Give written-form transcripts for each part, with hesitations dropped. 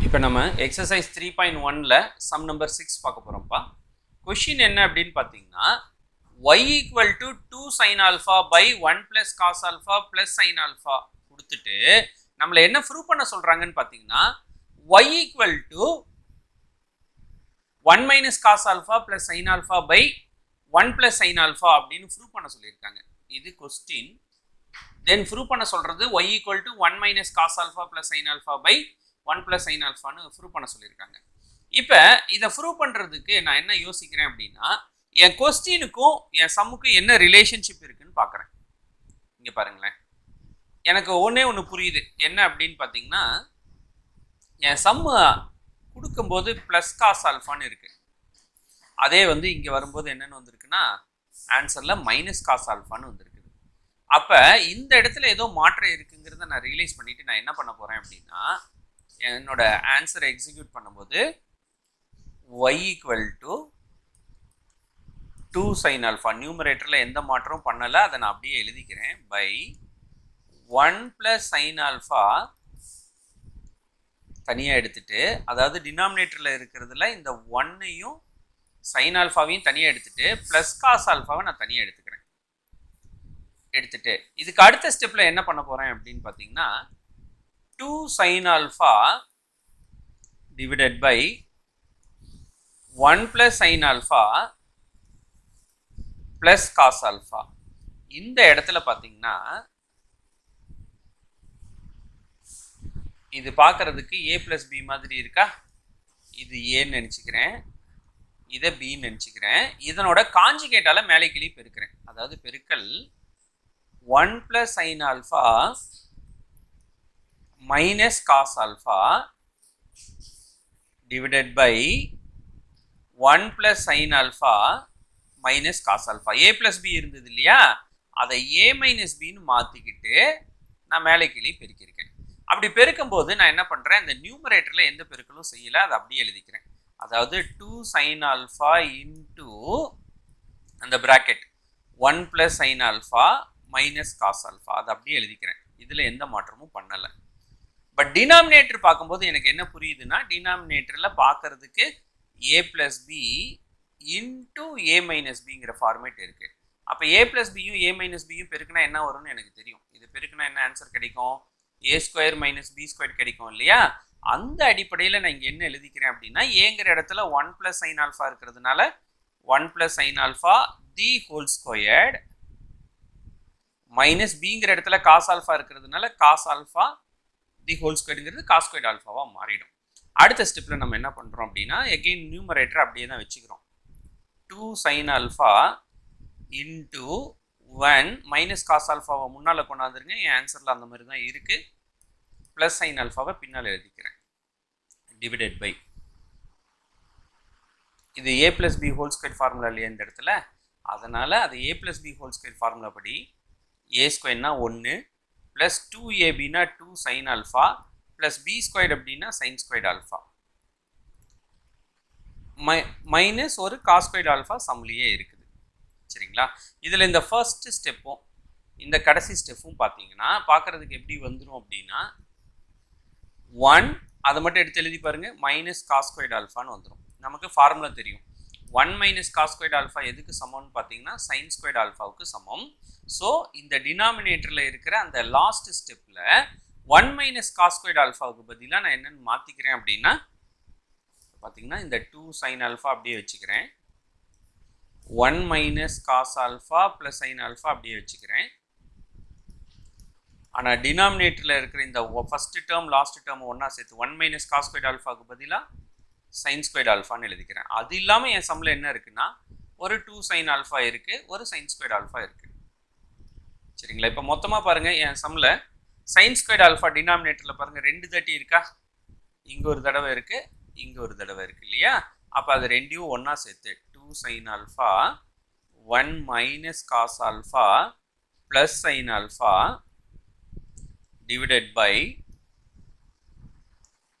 இப்போ நம்ம exercise 3.1ல sum number 6 பார்க்க போகிறோம்ப்பா. கொஷின் என்ன அப்படின்னு பார்த்தீங்கன்னா, y equal to 2 sin alpha by 1 plus cos alpha plus sin alpha கொடுத்துட்டு நம்மளை என்ன ப்ரூவ் பண்ண சொல்கிறாங்கன்னு பார்த்தீங்கன்னா, y equal to 1 minus cos alpha plus sin alpha by 1 plus sin alpha அப்படின்னு ப்ரூவ் பண்ண சொல்லியிருக்காங்க. இது கொஸ்டின். தென் ப்ரூவ் பண்ண சொல்கிறது y equal to 1 minus cos alpha plus sin alpha by 1 plus sin alphaன்னு prove பண்ண சொல்லியிருக்காங்க. இப்போ இதை ப்ரூவ் பண்ணுறதுக்கு நான் என்ன யோசிக்கிறேன் அப்படின்னா, என் கொஸ்டினுக்கும் என் சம்முக்கும் என்ன ரிலேஷன்ஷிப் இருக்குன்னு பார்க்குறேன். இங்கே பாருங்களேன், எனக்கு ஒன்று புரியுது. என்ன அப்படின்னு பார்த்தீங்கன்னா, என் சம்மு கொடுக்கும்போது ப்ளஸ் காஸ் ஆல்ஃபான்னு இருக்கு. அதே இங்கே வரும்போது என்னென்னு வந்திருக்குன்னா, ஆன்சரில் மைனஸ் காஸ் ஆல்ஃபான்னு வந்திருக்கு. அப்போ இந்த இடத்துல ஏதோ மாற்றம் இருக்குங்கிறத நான் ரியலைஸ் பண்ணிவிட்டு நான் என்ன பண்ண போகிறேன் அப்படின்னா, என்னோட ஆன்சரை எக்ஸிக்யூட் பண்ணும்போது y equal to 2 sin alpha, நியூமரேட்டரில் எந்த மாற்றமும் பண்ணலை, அதை நான் அப்படியே எழுதிக்கிறேன், பை 1 plus sin alpha தனியாக எடுத்துட்டு, அதாவது டினாமினேட்டரில் இருக்கிறதுல இந்த 1ஐயும் sin alphaவையும் தனியாக எடுத்துட்டு ப்ளஸ் காஸ் ஆல்ஃபாவை நான் தனியாக எடுத்துட்டு இதுக்கு அடுத்த ஸ்டெப்பில் என்ன பண்ண போகிறேன் அப்படின்னு பார்த்தீங்கன்னா, 2 sin alpha divided by 1 plus sin alpha plus cos alpha. இந்த இடத்துல பார்த்தீங்கன்னா, இது பார்க்கறதுக்கு a plus b மாதிரி இருக்கா? இது ஏன்னு நினச்சிக்கிறேன், இதை பின்னு நினச்சிக்கிறேன். இதனோட காஞ்சுகேட்டால மேலே கிளி பெருக்கிறேன். அதாவது பெருக்கல் 1 plus sin alpha minus cos alpha divided by 1 plus sin alpha minus cos alpha. a plus b இருந்தது இல்லையா, அதை a minus bன்னு மாற்றிக்கிட்டு நான் மேலே கீழே பெருக்கியிருக்கேன். அப்படி பெருக்கும்போது நான் என்ன பண்ணுறேன், இந்த நியூமரேட்டரில் எந்த பெருக்கலும் செய்யலை, அதை அப்படியே எழுதிக்கிறேன். அதாவது 2 sin alpha into அந்த bracket 1 plus sin alpha minus cos alpha, அதை அப்படியே எழுதிக்கிறேன். இதில் எந்த மாற்றமும் பண்ணலை. பட் டினாமினேட்டர் பார்க்கும்போது எனக்கு என்ன புரியுதுன்னா, டினாமினேட்டரில் பார்க்கறதுக்கு a plus b into a minus bங்கிற ஃபார்மேட் இருக்குது. அப்போ a plus bயும் a minus bயும் பெருக்குனா என்ன வரும்னு எனக்கு தெரியும். இது பெருக்குனா என்ன ஆன்சர் கிடைக்கும், a square minus b square கிடைக்கும் இல்லையா? அந்த அடிப்படையில் நான் இங்கே என்ன எழுதிக்கிறேன் அப்படின்னா, ஏங்கிற இடத்துல 1 plus sin alpha இருக்கிறதுனால 1 plus sin alpha the whole squared minus பிங்கிற இடத்துல காஸ் ஆல்ஃபா இருக்கிறதுனால காஸ் ஆல்ஃபா தி ஹோல் ஸ்கொயர்ங்கிறது காஸ் ஸ்கொயர்ட் ஆல்ஃபாவாக மாறிடும். அடுத்த ஸ்டெப்பில் நம்ம என்ன பண்ணுறோம் அப்படின்னா, எகெயின் நியூமரேட்டர் அப்படியே தான் வச்சுக்கிறோம். 2 sin alpha into 1 minus cos ஆல்ஃபாவை முன்னால் கொண்டாந்துருங்க. என் ஆன்சரில் அந்த மாதிரி தான் இருக்குது. ப்ளஸ் சைன் ஆல்ஃபாவை பின்னால் எழுதிக்கிறேன், டிவைடட் பை இது a plus b whole square formula இல்லையா இந்த இடத்துல, அதனால் அது a plus b whole square formula படி a ஸ்கொயர்னா 1 plus 2ab 2 sin alpha plus b square அப்படின்னா sin ஸ்கொயர்ட் ஆல்ஃபா மைனஸ் ஒரு காஸ் ஸ்கொயர்ட் ஆல்ஃபா சம்லேயே இருக்குது. சரிங்களா? இதில் இந்த ஃபர்ஸ்ட் ஸ்டெப்பும் இந்த கடைசி ஸ்டெப்பும் பார்த்தீங்கன்னா பார்க்குறதுக்கு எப்படி வந்துடும் அப்படின்னா, 1 அதை மட்டும் எடுத்து எழுதி பாருங்கள், மைனஸ் காஸ் ஸ்கொயர்ட் ஆல்ஃபான்னு வந்துடும். நமக்கு ஃபார்முலா தெரியும். 1 மைனஸ் காஸ் ஸ்கொயர்ட் ஆல்ஃபா எதுக்கு சமம்னு பார்த்தீங்கன்னா சைன் ஸ்கொயர்ட் ஆல்ஃபாவுக்கு சமம். ஸோ இந்த டினாமினேட்டரில் இருக்கிற அந்த லாஸ்ட் ஸ்டெப்பில் 1 மைனஸ் காஸ் ஸ்கொயர்ட் ஆல்ஃபாவுக்கு பதிலாக நான் என்னென்னு மாற்றிக்கிறேன் அப்படின்னா பார்த்தீங்கன்னா, இந்த 2 சைன் ஆல்ஃபா அப்படியே வச்சுக்கிறேன், 1 minus cos alpha plus sine alpha அப்படியே வச்சுக்கிறேன். ஆனால் டினாமினேட்டரில் இருக்கிற இந்த ஃபஸ்ட்டு டேர்ம் லாஸ்ட் டேர்ம் ஒன்றா சேர்த்து 1 மைனஸ் காஸ் ஸ்கொயர்ட் ஆல்ஃபாவுக்கு பதிலாக சைன் ஸ்கொயர்ட் ஆல்ஃபான்னு எழுதிக்கிறேன். அது இல்லாமல் என் சம்மில் என்ன இருக்குன்னா, ஒரு 2 சைன் ஆல்ஃபா இருக்குது, ஒரு சைன் ஸ்கொயர்ட் ஆல்ஃபா இருக்குது. சரிங்களா? இப்போ மொத்தமாக பாருங்கள், என் சம்மில் சைன் ஸ்கொயர்ட் ஆல்ஃபா டினாமினேட்டரில் பாருங்கள் 2 30 இருக்கா, இங்கே ஒரு தடவை இருக்குது, இங்கே ஒரு தடவை இருக்குது இல்லையா? அப்போ அது ரெண்டையும் ஒன்றா சேர்த்து 2 sine alpha 1 minus cos alpha plus sine alpha divided by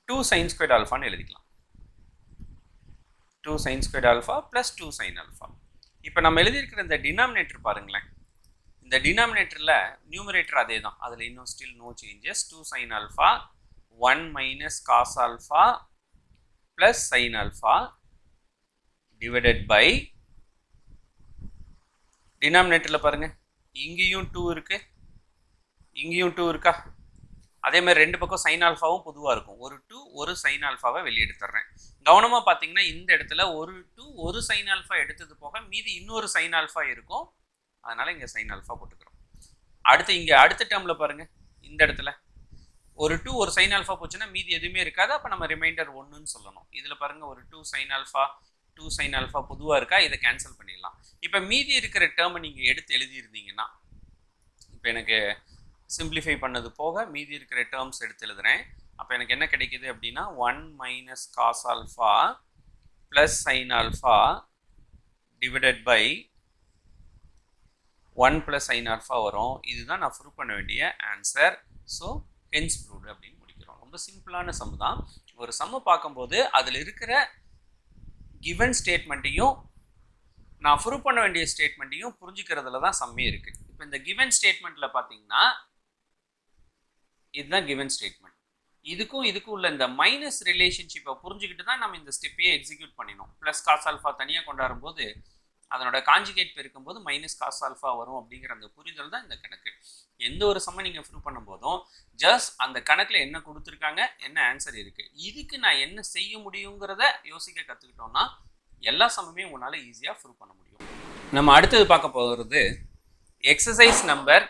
2 sine squared ஆல்ஃபான்னு எழுதிக்கலாம். 2 sin squared alpha plus 2 sin alpha. இப்போ நம்ம எழுதியிருக்கிற இந்த டினாமினேட்டர் பாருங்களேன், இந்த டினாமினேட்டரில் நியூமரேட்டர் அதே தான், அதில் இன்னும் still no changes. 2 sin alpha 1 minus cos alpha plus sin alpha divided by denominatorல பாருங்க இங்கேயும் 2 இருக்கு இங்கேயும் 2 இருக்கா அதே மாதிரி ரெண்டு பக்கம் sin alphaவும் பொதுவா இருக்கும் ஒரு 2 ஒரு sin alphaவை வெளிய எடுத்துறேன் கவனமா பாத்தீங்கன்னா இந்த இடத்துல ஒரு 2 ஒரு sin alpha எடுத்தது போக மீதி இன்னொரு sin alpha இருக்கும் அதனால இங்க sin alpha போட்டுக்கிறோம் அடுத்து இங்க அடுத்த டேர்ம்ல பாருங்க இந்த இடத்துல ஒரு 2 ஒரு sin alpha போச்சுனா மீதி எதுவுமே இருக்காது அப்ப நம்ம ரிமைண்டர் 1 ன்னு சொல்லணும் இதுல பாருங்க ஒரு 2 sin alpha 2 sin alpha பொதுவா இருக்கா இத கேன்சல் பண்ணிடலாம் இப்போ மீதி இருக்கிற டேர்ம் நீங்க எடுத்து எழுதி இருந்தீங்கன்னா இப்போ எனக்கு சிம்பிளிஃபை பண்ணது போக மீதி இருக்கிற டேர்ம்ஸ் எடுத்து எழுதுறேன் அப்ப எனக்கு என்ன கிடைக்குது அப்படினா 1 minus cos alpha plus sin alpha divided by 1 plus sin alpha வரும் இதுதான் நான் ப்ரூவ் பண்ண வேண்டிய ஆன்சர் சோ hence proved அப்படினு முடிக்கிறோம் ரொம்ப சிம்பிளான சம் தான் ஒரு சம் பாக்கும்போது அதுல இருக்கிற given ஸ்டேட்மென்ட்டையும் நான் ப்ரூவ் பண்ண வேண்டிய ஸ்டேட்மென்ட்டையும் புரிஞ்சிக்கிறதுல தான் சம்மே இருக்கு இப்போ இந்த given ஸ்டேட்மென்ட்ல பாத்தீங்கன்னா இதுதான் given ஸ்டேட்மென்ட் இதுக்கும் உள்ள இந்த மைனஸ் ரிலேஷன்ஷிப்பை புரிஞ்சுக்கிட்டு தான் நம்ம இந்த ஸ்டெப்பையே எக்ஸிக்யூட் பண்ணினோம் ப்ளஸ் காஸ் ஆல்ஃபா தனியாக கொண்டாடும்போது அதனோட காஞ்சுகேட் பெருக்கும்போது மைனஸ் காஸ் ஆல்ஃபா வரும் அப்படிங்கிற அந்த புரிதல் தான் இந்த கணக்கு எந்த ஒரு சம்மை நீங்கள் ப்ரூவ் பண்ணும்போதும் ஜஸ்ட் அந்த கணக்கில் என்ன கொடுத்துருக்காங்க என்ன ஆன்சர் இருக்குது இதுக்கு நான் என்ன செய்ய முடியுங்கிறத யோசிக்க கற்றுக்கிட்டோம்னா எல்லா சம்முமே உங்களால் ஈஸியாக ப்ரூவ் பண்ண முடியும் நம்ம அடுத்தது பார்க்க போகிறது எக்ஸசைஸ் நம்பர்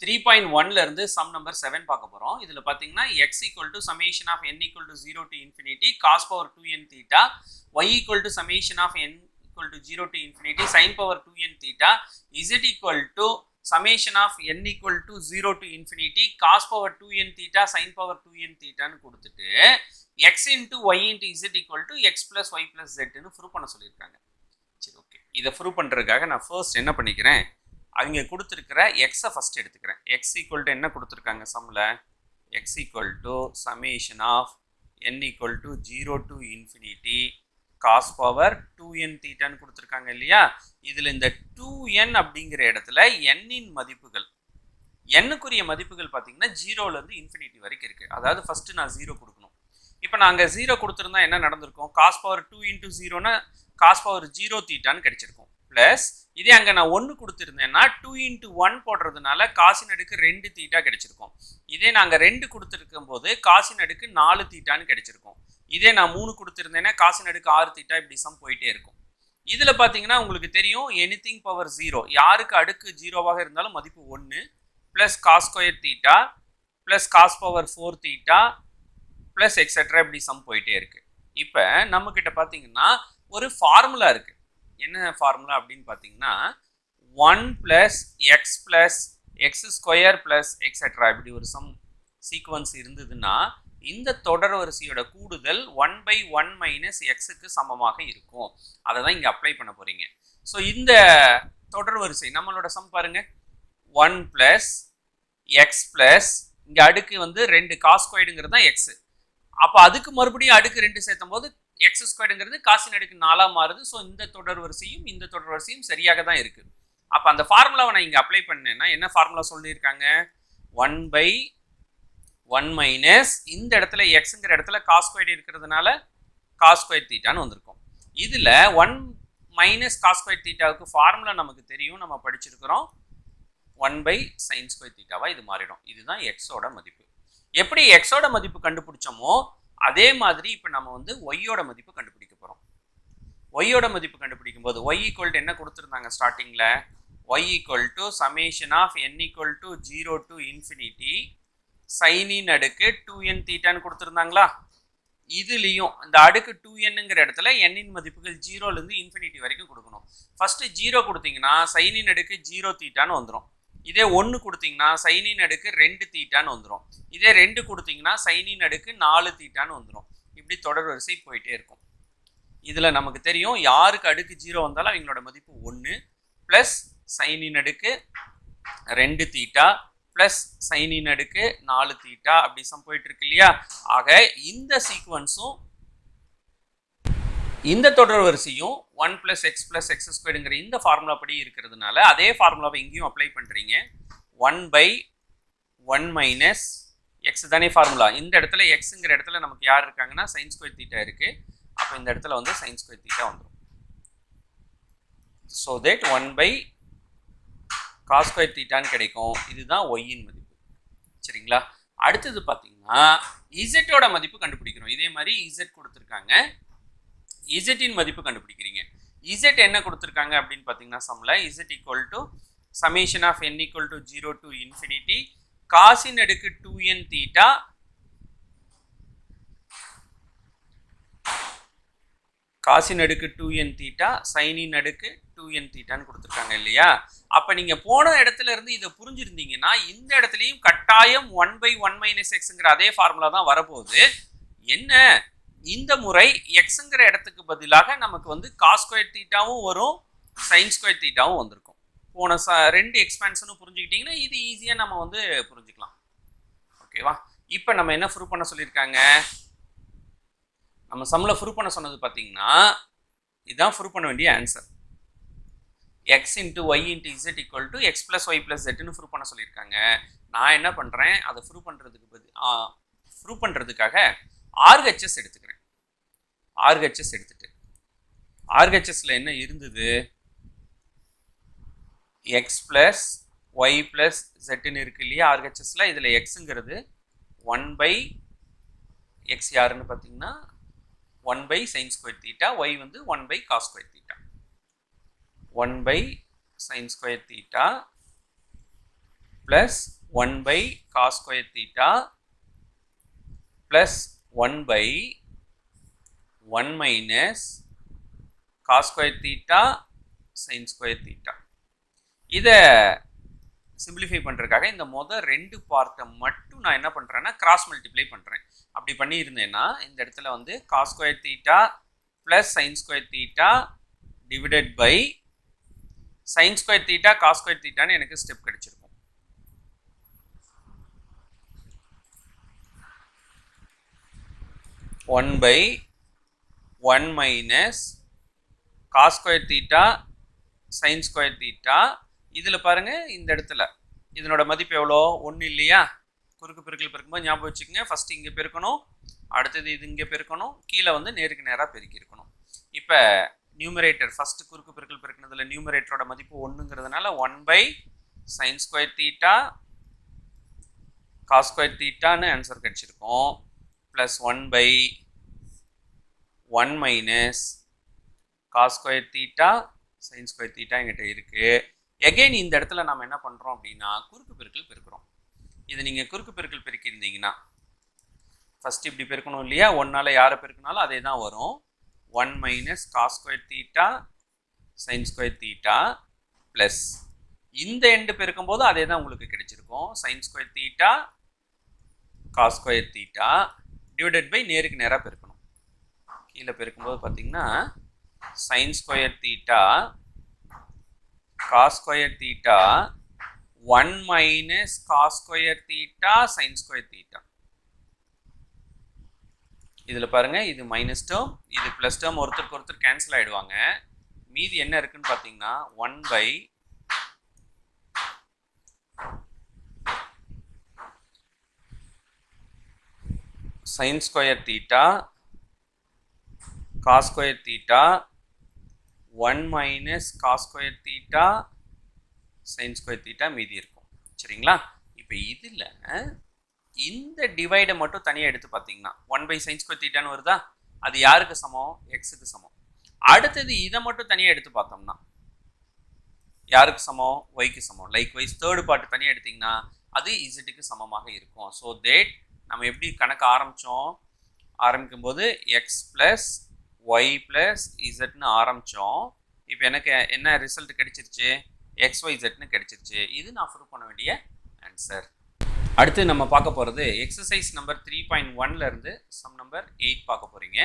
3.1 இருந்து சம் நம்பர் 7 பார்க்க போறோம் இதுல பாத்தீங்கன்னா x equal to summation of n equal to 0 to infinity cos power 2n theta y equal to summation of n equal to 0 to infinity sin power 2n theta z equal to summation of n equal to 0 to infinity cos power 2n theta sin power 2n theta னு கொடுத்துட்டு x into y into z equal to x plus y plus z னு prove பண்ண சொல்லிருக்காங்க சரி okay இத prove பண்றதுக்காக நான் first என்ன பண்ணிக்கிறேன் அவங்க கொடுத்திருக்கிற x ஃபர்ஸ்ட் எடுத்துக்கிறேன் x equal to என்ன கொடுத்திருக்காங்க சம்ல x equal to summation of n equal to 0 to infinity cos power 2n theta னு கொடுத்திருக்காங்க இல்லையா இதுல இந்த 2n அப்படிங்கிற இடத்துல n இன் மதிப்புகள் n க்குரிய மதிப்புகள் பாத்தீங்கன்னா 0 ல இருந்து infinity வரைக்கும் இருக்கு அதாவது ஃபர்ஸ்ட் நான் 0 கொடுக்கணும் இப்போ நாங்க 0 கொடுத்திருந்தா என்ன நடந்திருக்கும் cos power 2 into 0 னா cos power 0 theta னு கிடைச்சிருக்கும் பிளஸ் இதே அங்க நான் 1 கொடுத்திருந்தேன்னா 2 into 1 போடுறதுனால காசின் அடுக்கு 2 தீட்டா கிடைச்சிருக்கும் இதே நாங்க 2 கொடுத்திருக்கும்போது காசின் அடுக்கு 4 தீட்டான்னு கிடைச்சிருக்கும் இதே நான் 3 கொடுத்திருந்தேன்னா காசின் அடுக்கு 6 தீட்டா இப்படி சம் போயிட்டே இருக்கும் இதுல பாத்தீங்கன்னா உங்களுக்கு தெரியும் எனிதிங் பவர் 0 யாருக்கு அடுக்கு 0வாக இருந்தாலும் மதிப்பு 1 plus cos square theta plus cos power 4 theta plus etcetera இப்படி சம் போயிட்டே இருக்கு இப்போ நம்ம கிட்ட பாத்தீங்கன்னா ஒரு ஃபார்முலா இருக்கு என்ன ஃபார்முலா அப்படின்னு பார்த்தீங்கன்னா 1 + x + x² + எக்ஸெட்ரா இப்படி ஒரு சம் சீக்வன்ஸ் இருந்ததுன்னா இந்த தொடர் வரிசையோட கூடுதல் 1/1 - x-க்கு சமமாக இருக்கும் அதை தான் இங்கே அப்ளை பண்ண போறீங்க ஸோ இந்த தொடர் வரிசை நம்மளோட சம் பாருங்க 1 + x + இங்கே அடுக்கு வந்து 2 காஸ் ஸ்கொயர்டுங்கிறது தான் x அப்போ அதுக்கு மறுபடியும் அடுக்கு 2 சேர்த்தும் போது x² காசின் அடுக்கு 4 மாறுது ஸோ இந்த தொடர் வரிசையும் சரியாக தான் இருக்கு அப்போ அந்த ஃபார்முலாவை நான் இங்கே அப்ளை பண்ணேன்னா என்ன ஃபார்முலா சொல்லியிருக்காங்க 1/1 - இந்த இடத்துல எக்ஸுங்கிற இடத்துல காஸ் ஸ்கொயர் இருக்கிறதுனால காஸ் ஸ்கொயர் தீட்டான்னு வந்திருக்கும் இதில் 1 - காஸ் ஸ்கொயர் தீட்டாவுக்கு ஃபார்முலா நமக்கு தெரியும் நம்ம படிச்சிருக்கிறோம் 1/sin ஸ்கொயர் தீட்டாவா இது மாறிடும் இதுதான் எக்ஸோட மதிப்பு எப்படி எக்ஸோட மதிப்பு கண்டுபிடிச்சோமோ அதே மாதிரி இப்போ நம்ம வந்து ஒய்யோட மதிப்பு கண்டுபிடிக்க போகிறோம் ஒய்யோட மதிப்பு கண்டுபிடிக்கும் போது ஒய் ஈக்குவல் டு என்ன கொடுத்துருந்தாங்க ஸ்டார்டிங்கில் Y equal to summation of n equal to 0 to infinity சைனின் அடுக்கு 2n தீட்டான்னு கொடுத்துருந்தாங்களா இதுலேயும் இந்த அடுக்கு 2nங்கிற இடத்துல n-இன் மதிப்புகள் 0லேருந்து இன்ஃபினிட்டி வரைக்கும் கொடுக்கணும் ஃபர்ஸ்ட் 0 கொடுத்தீங்கன்னா சைனின் அடுக்கு 0 தீட்டான்னு வந்துடும் இதே 1 கொடுத்தீங்கன்னா சைனின் அடுக்கு 2 தீட்டான்னு வந்துடும் இதே 2 கொடுத்தீங்கன்னா சைனின் அடுக்கு 4 தீட்டான்னு வந்துடும் இப்படி தொடர் வரிசை போயிட்டே இருக்கும் இதுல நமக்கு தெரியும் யாருக்கு அடுக்கு 0 வந்தாலும் அவங்களோட மதிப்பு 1 பிளஸ் சைனின் அடுக்கு 2 தீட்டா பிளஸ் சைனின் அடுக்கு 4 தீட்டா அப்படி சம் போயிட்டு இருக்கு இல்லையா ஆக இந்த சீக்வன்ஸும் இந்த தொடர் வரிசையும் 1 + x + x² இந்த ஃபார்முலா படி இருக்கிறதுனால அதே ஃபார்முலாவை இங்கேயும் அப்ளை பண்றீங்க 1/1 - எக்ஸ் தானே ஃபார்முலா. இந்த இடத்துல எக்ஸுங்கிற இடத்துல நமக்கு யார் இருக்காங்கன்னா சைன் ஸ்கொயர் தீட்டா இருக்கு. அப்போ இந்த இடத்துல வந்து சைன் ஸ்கொயர் தீட்டா வந்துடும். ஸோ தட் 1 காஸ் ஸ்கொயர் தீட்டான்னு கிடைக்கும். இதுதான் ஒய்யின் மதிப்பு. சரிங்களா? அடுத்தது பார்த்தீங்கன்னா இசட்டோட மதிப்பு கண்டுபிடிக்கிறோம். இதே மாதிரி இசட் கொடுத்துருக்காங்க. இசட்டின் மதிப்பு கண்டுபிடிக்கிறீங்க. இசட் என்ன கொடுத்துருக்காங்க அப்படின்னு பார்த்தீங்கன்னா சம்ல Z equal to summation of n equal to 0 to infinity cosine அடுக்கு 2n தீட்டா காசின் அடுக்கு 2n தீட்டா சைனின் அடுக்கு 2n தீட்டான்னு கொடுத்துருக்காங்க இல்லையா? அப்போ நீங்கள் போன இடத்துல இருந்து இதை புரிஞ்சிருந்தீங்கன்னா இந்த இடத்துலையும் கட்டாயம் 1/1 - xங்கிற அதே ஃபார்முலா தான் வரப்போகுது. என்ன இந்த முறை எக்ஸுங்கிற இடத்துக்கு பதிலாக நமக்கு வந்து காஸ் ஸ்கொயர் தீட்டாவும் வரும், சைன் ஸ்கொயர் தீட்டாவும் வந்திருக்கும். போன ரெண்டு எக்ஸ்பான்ஷனும் புரிஞ்சுக்கிட்டிங்கன்னா இது ஈஸியாக நம்ம வந்து புரிஞ்சுக்கலாம். ஓகேவா? இப்போ நம்ம என்ன ப்ரூவ் பண்ண சொல்லியிருக்காங்க? நம்ம சம்மில் ப்ரூவ் பண்ண சொன்னது பார்த்தீங்கன்னா இதுதான் ப்ரூவ் பண்ண வேண்டிய answer. X into Y into Z equal to X plus Y plus ஜெட்னு ப்ரூவ் பண்ண சொல்லியிருக்காங்க. நான் என்ன பண்ணுறேன், அதை ப்ரூவ் பண்ணுறதுக்காக ஆர்ஹெச்எஸ் எடுத்துக்கிறேன். ஆர்ஹெச்எஸ் எடுத்துட்டு ஆர்ஹெச்எஸ்ல என்ன இருந்தது? எக்ஸ் ப்ளஸ் ஒய் ப்ளஸ் ஜெட்னு இருக்கு இல்லையா ஆர்ஹெச்எஸ்ல. இதில் எக்ஸுங்கிறது 1/x யாருன்னு பார்த்தீங்கன்னா 1/sin ஸ்கொயர் தீட்டா, ஒய் வந்து 1/cos square theta. 1/sin square theta plus 1/cos square theta plus 1/1 - cos square theta sin square theta. இதை சிம்பிளிஃபை பண்ணுறதுக்காக இந்த ரெண்டு பார்ட்டை மட்டும் நான் என்ன பண்ணுறேன்னா கிராஸ் மல்டிப்ளை பண்ணுறேன். அப்படி பண்ணியிருந்தேன்னா இந்த இடத்துல வந்து cos square theta plus sine square theta divided by sine square theta cos square தீட்டான்னு எனக்கு ஸ்டெப் கிடைச்சிருக்கும். One by 1 - cos square theta sine square theta. இதில் பாருங்கள் இந்த இடத்துல இதனோட மதிப்பு எவ்வளோ? 1 இல்லையா? குறுக்கு பெருக்கல் பெருக்கும்போது ஞாபகம் வச்சுக்கோங்க, ஃபஸ்ட்டு இங்கே பெருக்கணும், அடுத்தது இது இங்கே பெருக்கணும், கீழே வந்து நேருக்கு நேராக பெருக்கி இருக்கணும். இப்போ நியூமரேட்டர் ஃபஸ்ட்டு குறுக்கு பெருக்கல் பெருக்கினதில் நியூமரேட்டரோட மதிப்பு 1ங்கிறதுனால 1/sin square theta cos square தீட்டான்னு ஆன்சர் கிடச்சிருக்கோம். Plus 1/1 - cos square theta sine square theta என்கிட்ட இருக்குது. எகெயின் இந்த இடத்துல நம்ம என்ன பண்ணுறோம் அப்படின்னா குறுக்கு பெருக்கல் பெருக்கிறோம். இது நீங்கள் குறுக்கு பெருக்கல் பெருக்கியிருந்தீங்கன்னா ஃபஸ்ட்டு இப்படி பெருக்கணும் இல்லையா? 1ஆல் யாரை பெருக்கினாலும் அதே தான் வரும். 1 - cos square theta sine square theta plus இந்த எண்டு பெருக்கும்போது அதே தான் உங்களுக்கு கிடைச்சிருக்கும். Sine square theta cos square theta divided by நேருக்கு நேராக பெருக்கணும். கீழே பெருக்கும்போது பார்த்தீங்கன்னா sin square theta cos square theta 1 - cos square theta sin square theta. இதில் பாருங்கள் இது மைனஸ் டேர்ம் இது ப்ளஸ் டேர்ம் ஒருத்தருக்கு ஒருத்தர் கேன்சல் ஆகிடுவாங்க. மீதி என்ன இருக்குன்னு பார்த்தீங்கன்னா 1/sin square theta cos square theta 1 - cos square theta sin square theta மீதி இருக்கும். சரிங்களா? இப்போ இதில் இந்த டிவைடை மட்டும் தனியாக எடுத்து பார்த்தீங்கன்னா 1/sin ஸ்கொயர் தீட்டான்னு வருதா? அது யாருக்கு சமம்? எக்ஸுக்கு சமம். அடுத்தது இதை மட்டும் தனியாக எடுத்து பார்த்தோம்னா யாருக்கு சமம்? ஒய்க்கு சமம். லைக் வைஸ் தேர்டு பார்ட் தனியாக எடுத்திங்கன்னா அது இசட்டுக்கு சமமாக இருக்கும். ஸோ தேட் நம்ம எப்படி கணக்கு ஆரம்பிக்கும்போது எக்ஸ் ப்ளஸ் ஒய் ப்ளஸ் இசட்னு ஆரம்பித்தோம். இப்போ எனக்கு என்ன ரிசல்ட் கிடைச்சிருச்சு? XYZன்னு கிடைச்சிருச்சு. இது நான் ப்ரூவ் பண்ண வேண்டிய ஆன்சர். அடுத்து நம்ம பார்க்க போகிறது எக்ஸசைஸ் நம்பர் 3.1 இருந்து சம் நம்பர் 8 பார்க்க போகிறீங்க.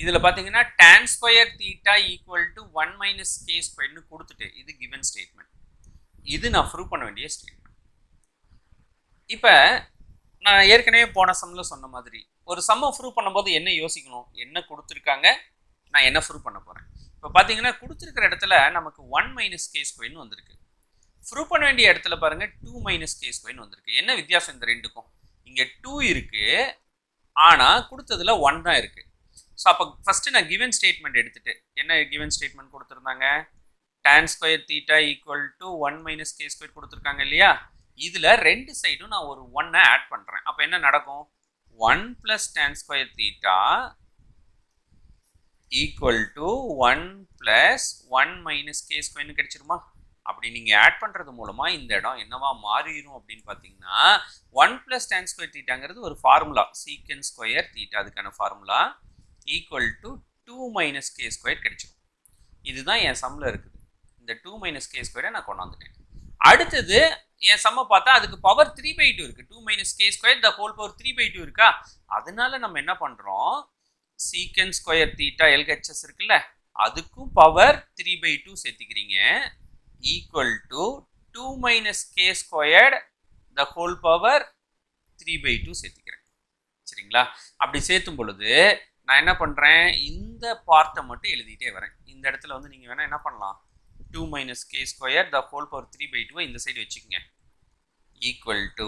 இதில் பார்த்தீங்கன்னா tan square theta equal to 1 - k ஸ்கொயர்னு கொடுத்துட்டு இது கிவன் ஸ்டேட்மெண்ட். இது நான் ப்ரூவ் பண்ண வேண்டிய ஸ்டேட்மெண்ட். இப்போ நான் ஏற்கனவே போன சம்மில் சொன்ன மாதிரி ஒரு சம்மை ப்ரூவ் பண்ணும்போது என்ன யோசிக்கணும்? என்ன கொடுத்துருக்காங்க, நான் என்ன ப்ரூவ் பண்ண போகிறேன். இப்போ பார்த்தீங்கன்னா கொடுத்துருக்கிற இடத்துல நமக்கு 1 - k ஸ்கொயர்னு வந்திருக்கு. ப்ரூவ் பண்ண வேண்டிய இடத்துல பாருங்கள் 2 - k ஸ்கொயர்னு வந்திருக்கு. என்ன வித்தியாசம் இந்த ரெண்டுக்கும்? இங்கே 2 இருக்கு, ஆனால் கொடுத்ததுல 1 தான் இருக்கு. ஸோ அப்போ ஃபஸ்ட்டு நான் கிவன் ஸ்டேட்மெண்ட் எடுத்துட்டு, என்ன கிவன் ஸ்டேட்மெண்ட் கொடுத்துருந்தாங்க, tan square theta equal to 1 minus K square கொடுத்துருக்காங்க இல்லையா. இதில் ரெண்டு சைடும் நான் ஒரு 1 ஆட் பண்ணுறேன். அப்போ என்ன நடக்கும், 1 plus tan square theta equal to 1 plus 1 minus K ஸ்கொயர்னு கிடைச்சிருமா. அப்படி நீங்கள் ஆட் பண்ணுறது மூலமாக இந்த இடம் என்னவா மாறிடும் அப்படின்னு பார்த்தீங்கன்னா, 1 ப்ளஸ் tan ஸ்கொயர் தீட்டாங்கிறது ஒரு ஃபார்முலா, சீக்கன் ஸ்கொயர் தீட்டா அதுக்கான formula equal to 2 minus K square கிடைச்சிடும். இதுதான் என் சம்மில் இருக்குது. இந்த 2 மைனஸ் கே ஸ்கொயரை நான் கொண்டாந்துட்டேன். அடுத்தது என் சம்மை பார்த்தா அதுக்கு பவர் 3/2 இருக்குது. 2 மைனஸ் கே ஸ்கொயர் த ஹோல் பவர் 3/2 இருக்கா. அதனால நம்ம என்ன பண்ணுறோம், சீக்கன் ஸ்கொயர் தீட்டா எல்ஹெச்எஸ் இருக்குல்ல, அதுக்கும் பவர் 3/2 சேர்த்துக்கிறீங்க, equal to 2 minus K squared the whole power 3/2 சேர்த்துக்கிறேன். சரிங்களா. அப்படி சேர்த்தும் பொழுது நான் என்ன பண்ணுறேன், இந்த பார்ட்டை மட்டும் எழுதிட்டே வரேன். இந்த இடத்துல வந்து நீங்கள் வேணால் என்ன பண்ணலாம், 2 மைனஸ் கே ஸ்கொயர் த ஹோல் பவர் 3/2 இந்த சைடு வச்சுக்கோங்க, ஈக்குவல் டு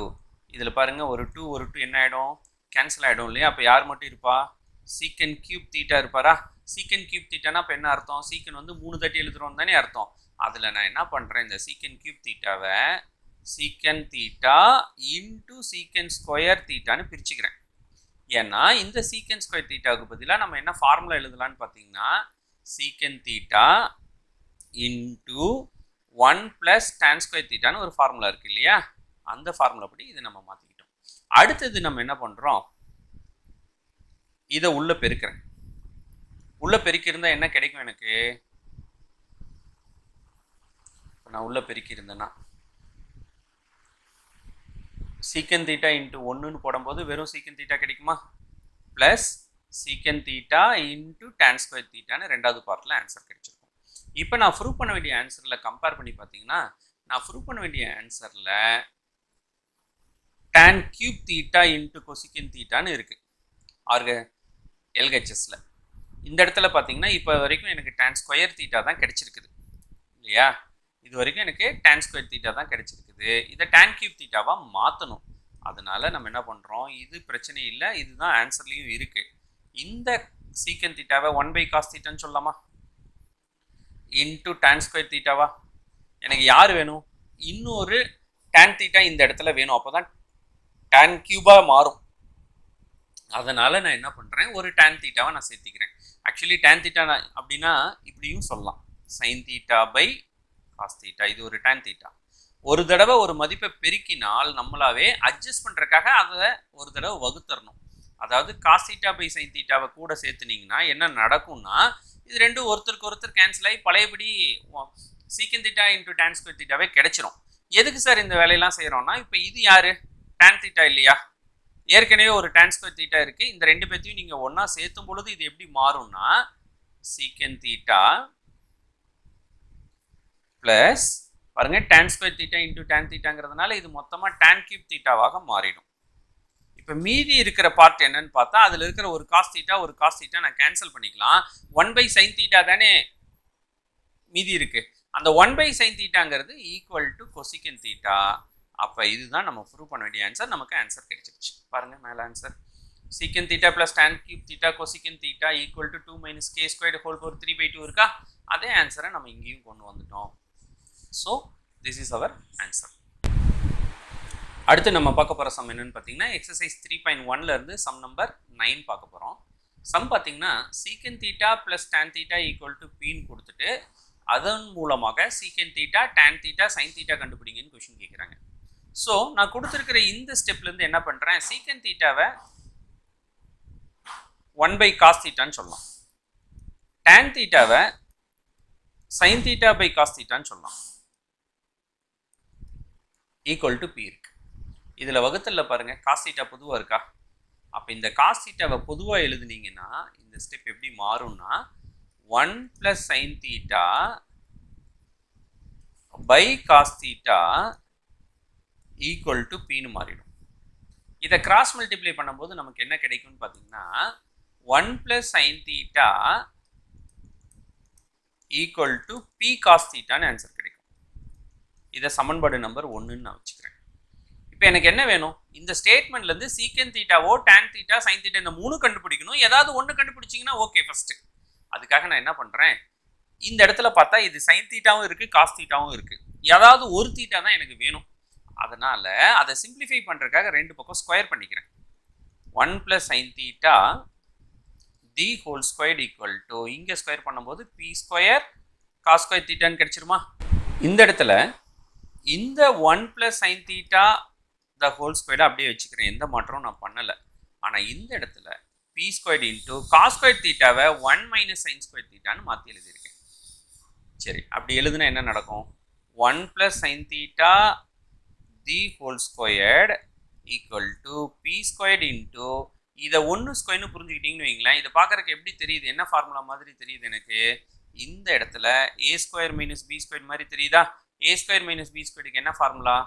இதில் பாருங்கள் ஒரு 2 ஒரு 2 என்ன ஆகிடும், கேன்சல் ஆகிடும் இல்லையா. அப்போ யார் மட்டும் இருப்பா, சீக்கன் கியூப் தீட்டா இருப்பாரா. சீக்கன் கியூப் தீட்டானா இப்போ என்ன அர்த்தம், சீக்கன் வந்து 3 தட்டி எழுதுறோம் தானே அர்த்தம். அதில் நான் என்ன பண்ணுறேன், இந்த சீக்கன் கியூப் தீட்டாவை சீக்கன் தீட்டா இன்டு சீக்கன் ஸ்கொயர் தீட்டான்னு பிரிச்சுக்கிறேன். ஏன்னா இந்த சீக்கன் ஸ்கொயர் தீட்டாவுக்கு பதிலாக நம்ம என்ன ஃபார்முலா எழுதலான்னு பார்த்தீங்கன்னா, secant theta into 1 plus tan square தீட்டான்னு ஒரு ஃபார்முலா இருக்குது இல்லையா, அந்த ஃபார்முலா படி இதை நம்ம மாற்றிக்கிட்டோம். அடுத்தது நம்ம என்ன பண்ணுறோம், இதை உள்ள பெருக்கிறேன். உள்ள பெருக்கியிருந்தால் என்ன கிடைக்கும் எனக்கு, நான் உள்ள பெருக்கியிருந்தேன்னா சீக்கன் தீட்டா இன்ட்டு 1ன்னு போடும்போது வெறும் சீக்கன் தீட்டா கிடைக்குமா, plus secant theta into tan square தீட்டான்னு ரெண்டாவது பார்ட்டில் ஆன்சர் கிடைச்சிருக்கும். இப்போ நான் ப்ரூவ் பண்ண வேண்டிய ஆன்சரில் கம்பேர் பண்ணி பார்த்தீங்கன்னா, நான் ப்ரூவ் பண்ண வேண்டிய ஆன்சரில் tan cube theta into cosecant தீட்டான்னு இருக்குது ஆர்க எல்ஹெச்எஸில். இந்த இடத்துல பார்த்தீங்கன்னா இப்போ வரைக்கும் எனக்கு tan ஸ்கொயர் தீட்டா தான் கிடைச்சிருக்குது இல்லையா. இது வரைக்கும் எனக்கு tan ஸ்கொயர் தீட்டா தான் கிடைச்சிருக்குது. இதை tan கியூப் தீட்டாவாக மாற்றணும். அதனால நம்ம என்ன பண்ணுறோம், இது பிரச்சனை இல்லை, இதுதான் ஆன்சர்லேயும் இருக்குது. இந்த சீக்கன் தீட்டாவை 1/cos தீட்டான்னு சொல்லலாமா, இன்ட்டு tan ஸ்கொயர் தீட்டாவா. எனக்கு யார் வேணும், இன்னொரு tan தீட்டா இந்த இடத்துல வேணும், அப்போ தான் tan கியூபாக மாறும். அதனால் நான் என்ன பண்ணுறேன், ஒரு tan தீட்டாவை நான் சேர்த்திக்கிறேன். ஆக்சுவலி tan தீட்டா அப்படின்னா இப்படியும் சொல்லலாம், sine theta by cos theta, இது ஒரு tan தீட்டா. ஒரு தடவை ஒரு மதிப்பை பெருக்கினால் நம்மளாவே அட்ஜஸ்ட் பண்ணுறதுக்காக அதை ஒரு தடவை வகுத்தரணும். அதாவது காஸ் தீட்டா பை சைன் தீட்டாவை கூட சேர்த்துனீங்கன்னா என்ன நடக்கும்னா, இது ரெண்டும் ஒருத்தருக்கு ஒருத்தர் கேன்சல் ஆகி பழையபடி secant theta into tan square தீட்டாவே கிடைச்சிரும். எதுக்கு சார் இந்த வேலையெல்லாம் செய்கிறோம்னா, இப்போ இது யார், tan தீட்டா இல்லையா, ஏற்கனவே ஒரு tan ஸ்கொயர் தீட்டா இருக்குது. இந்த ரெண்டு பேர்த்தையும் நீங்கள் ஒன்றா சேர்த்தும் பொழுது இது எப்படி மாறும்னா, சீக்கன் தீட்டா ப்ளஸ் பாருங்க tan square theta into tan தீட்டாங்கிறதுனால இது மொத்தமாக tan கியூப் தீட்டாவாக மாறிடும். இப்போ மீதி இருக்கிற பார்ட் என்னன்னு பார்த்தா, அதில் இருக்கிற ஒரு காஸ் தீட்டா ஒரு காஸ் தீட்டா நான் கேன்சல் பண்ணிக்கலாம். 1/sin தீட்டா தானே மீதி இருக்கு. அந்த 1/sin தீட்டாங்கிறது ஈக்குவல் டு கொசிக்கன் தீட்டா. அப்போ இதுதான் நம்ம ப்ரூவ் பண்ண வேண்டிய ஆன்சர். நமக்கு ஆன்சர் கிடைச்சிருச்சு பாருங்க, மேலே answer secant theta plus tan cube theta cosecant theta equal to 2 minus K squared whole power 3/2 இருக்கா. அதே ஆன்சரை நம்ம இங்கேயும் கொண்டு வந்துட்டோம். So this is our answer. அடுத்து நம்ம பார்க்க போகிற சம் என்னன்னு பார்த்தீங்கன்னா, எக்ஸசைஸ் 3.1 இருந்து சம் நம்பர் 9 பார்க்க போகிறோம். சம் பார்த்தீங்கன்னா secant theta plus tan theta equal to பின்னு கொடுத்துட்டு அதன் மூலமாக secant theta tan theta sine theta கண்டுபிடிங்கன்னு கொஷின் கேட்குறாங்க. ஸோ நான் கொடுத்துருக்கிற இந்த ஸ்டெப்லேருந்து என்ன பண்ணுறேன், சீக்கன் தீட்டாவை 1/cos தீட்டான்னு சொல்லலாம், tan தீட்டாவை சைன் தீட்டா பை காஸ் தீட்டான்னு சொல்லலாம், ஈக்குவல் டு பி இருக்கு. இதில் வகுத்தலில் பாருங்கள் காஸ் தீட்டா பொதுவாக இருக்கா. அப்போ இந்த காஸ் தீட்டாவை பொதுவாக எழுதுனீங்கன்னா இந்த ஸ்டெப் எப்படி மாறும்னா 1 + sin theta by cos theta equal to பின்னு மாறிடும். இதை கிராஸ் மல்டிப்ளை பண்ணும்போது நமக்கு என்ன கிடைக்கும்னு பார்த்தீங்கன்னா 1 + sin theta equal to B cos தீட்டான்னு ஆன்சர் கிடைக்கும். இதை சமன்பாடு நம்பர் 1ன்னு நான் வச்சுக்கிறேன். இப்போ எனக்கு என்ன வேணும், இந்த ஸ்டேட்மெண்ட்லேருந்து சீக்கன் தீட்டாவோ டேன் தீட்டா சைன் தீட்டா இந்த 3 கண்டுபிடிக்கணும். ஏதாவது ஒன்று கண்டுபிடிச்சிங்கன்னா ஓகே ஃபஸ்ட்டு. அதுக்காக நான் என்ன பண்ணுறேன், இந்த இடத்துல பார்த்தா இது சைன் தீட்டாவும் இருக்குது காஸ் தீட்டாவும் இருக்குது. ஏதாவது ஒரு தீட்டா தான் எனக்கு வேணும். அதனால் அதை சிம்பிளிஃபை பண்ணுறதுக்காக 2 பக்கம் ஸ்கொயர் பண்ணிக்கிறேன். 1 + sin θ d whole squared equal to இங்கே ஸ்கொயர் பண்ணும்போது p² cos square தீட்டான்னு கிடைச்சிருமா. இந்த இடத்துல இந்த 1 + sin θ the whole squared அப்படியே வச்சுக்கிறேன், எந்த மாற்றமும் நான் பண்ணலை. ஆனால் இந்த இடத்துல p² × cos square தீட்டாவை 1 - sin square தீட்டான்னு மாற்றி எழுதியிருக்கேன். சரி, அப்படி எழுதுனா என்ன நடக்கும், 1 + sin θ the whole squared equal to p² × இதை 1 ஸ்கொயர்னு புரிஞ்சுக்கிட்டீங்கன்னு வைங்களேன். இதை பார்க்குறக்கு எப்படி தெரியுது, என்ன ஃபார்முலா மாதிரி தெரியுது எனக்கு, இந்த இடத்துல a² - b² மாதிரி தெரியுதா. a² - b²க்கு என்ன formula,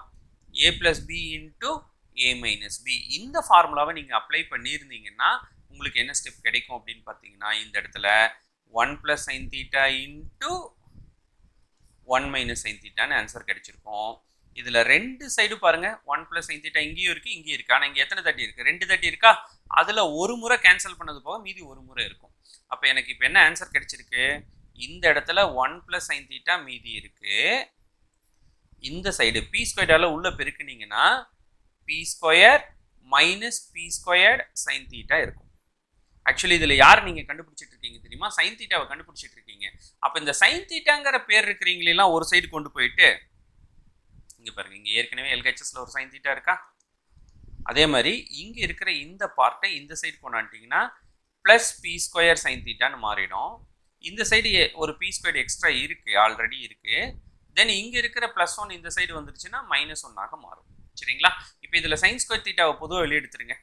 a + b × a - b. இந்த ஃபார்முலாவை நீங்கள் அப்ளை பண்ணியிருந்தீங்கன்னா உங்களுக்கு என்ன ஸ்டெப் கிடைக்கும் அப்படின்னு பார்த்தீங்கன்னா, இந்த இடத்துல 1 + sin θ × 1 - sin θன்னு ஆன்சர் கிடைச்சிருக்கும். இதில் 2 சைடு பாருங்கள், 1 + sin θ இங்கேயும் இருக்குது இங்கேயும் இருக்குது. ஆனால் இங்கே எத்தனை தட்டி இருக்குது, 2 தட்டி இருக்கா. அதில் ஒரு முறை கேன்சல் பண்ணது போக மீதி ஒரு முறை இருக்கும். அப்போ எனக்கு இப்போ என்ன ஆன்சர் கிடைச்சிருக்கு, இந்த இடத்துல 1 + sin θ மீதி இருக்குது. இந்த சைடு p² உள்ள பெருக்குனீங்கன்னா p² - p² sin θ இருக்கும். ஆக்சுவலி இதில் யார் நீங்கள் கண்டுபிடிச்சிட்டு இருக்கீங்க தெரியுமா, sin θவை கண்டுபிடிச்சிட்டு இருக்கீங்க. அப்போ இந்த sin θங்கிற பேர் இருக்கிறீங்களெல்லாம் ஒரு சைடு கொண்டு போயிட்டு இங்கே பாருங்க, இங்கே ஏற்கனவே LHSல ஒரு sin θ இருக்கா. அதே மாதிரி இங்கே இருக்கிற இந்த பார்ட்டை இந்த சைடு கொண்டாண்டிங்கன்னா +p² sin θன்னு மாறிடும். இந்த சைடு ஒரு p² எக்ஸ்ட்ரா இருக்குது, ஆல்ரெடி இருக்குது. தென் இங்கே இருக்கிற +1 இந்த சைடு வந்துருச்சுன்னா -1ஆக மாறும். சரிங்களா. இப்போ இதில் sin² θவை பொதுவாக வெளியே எடுத்துருங்க.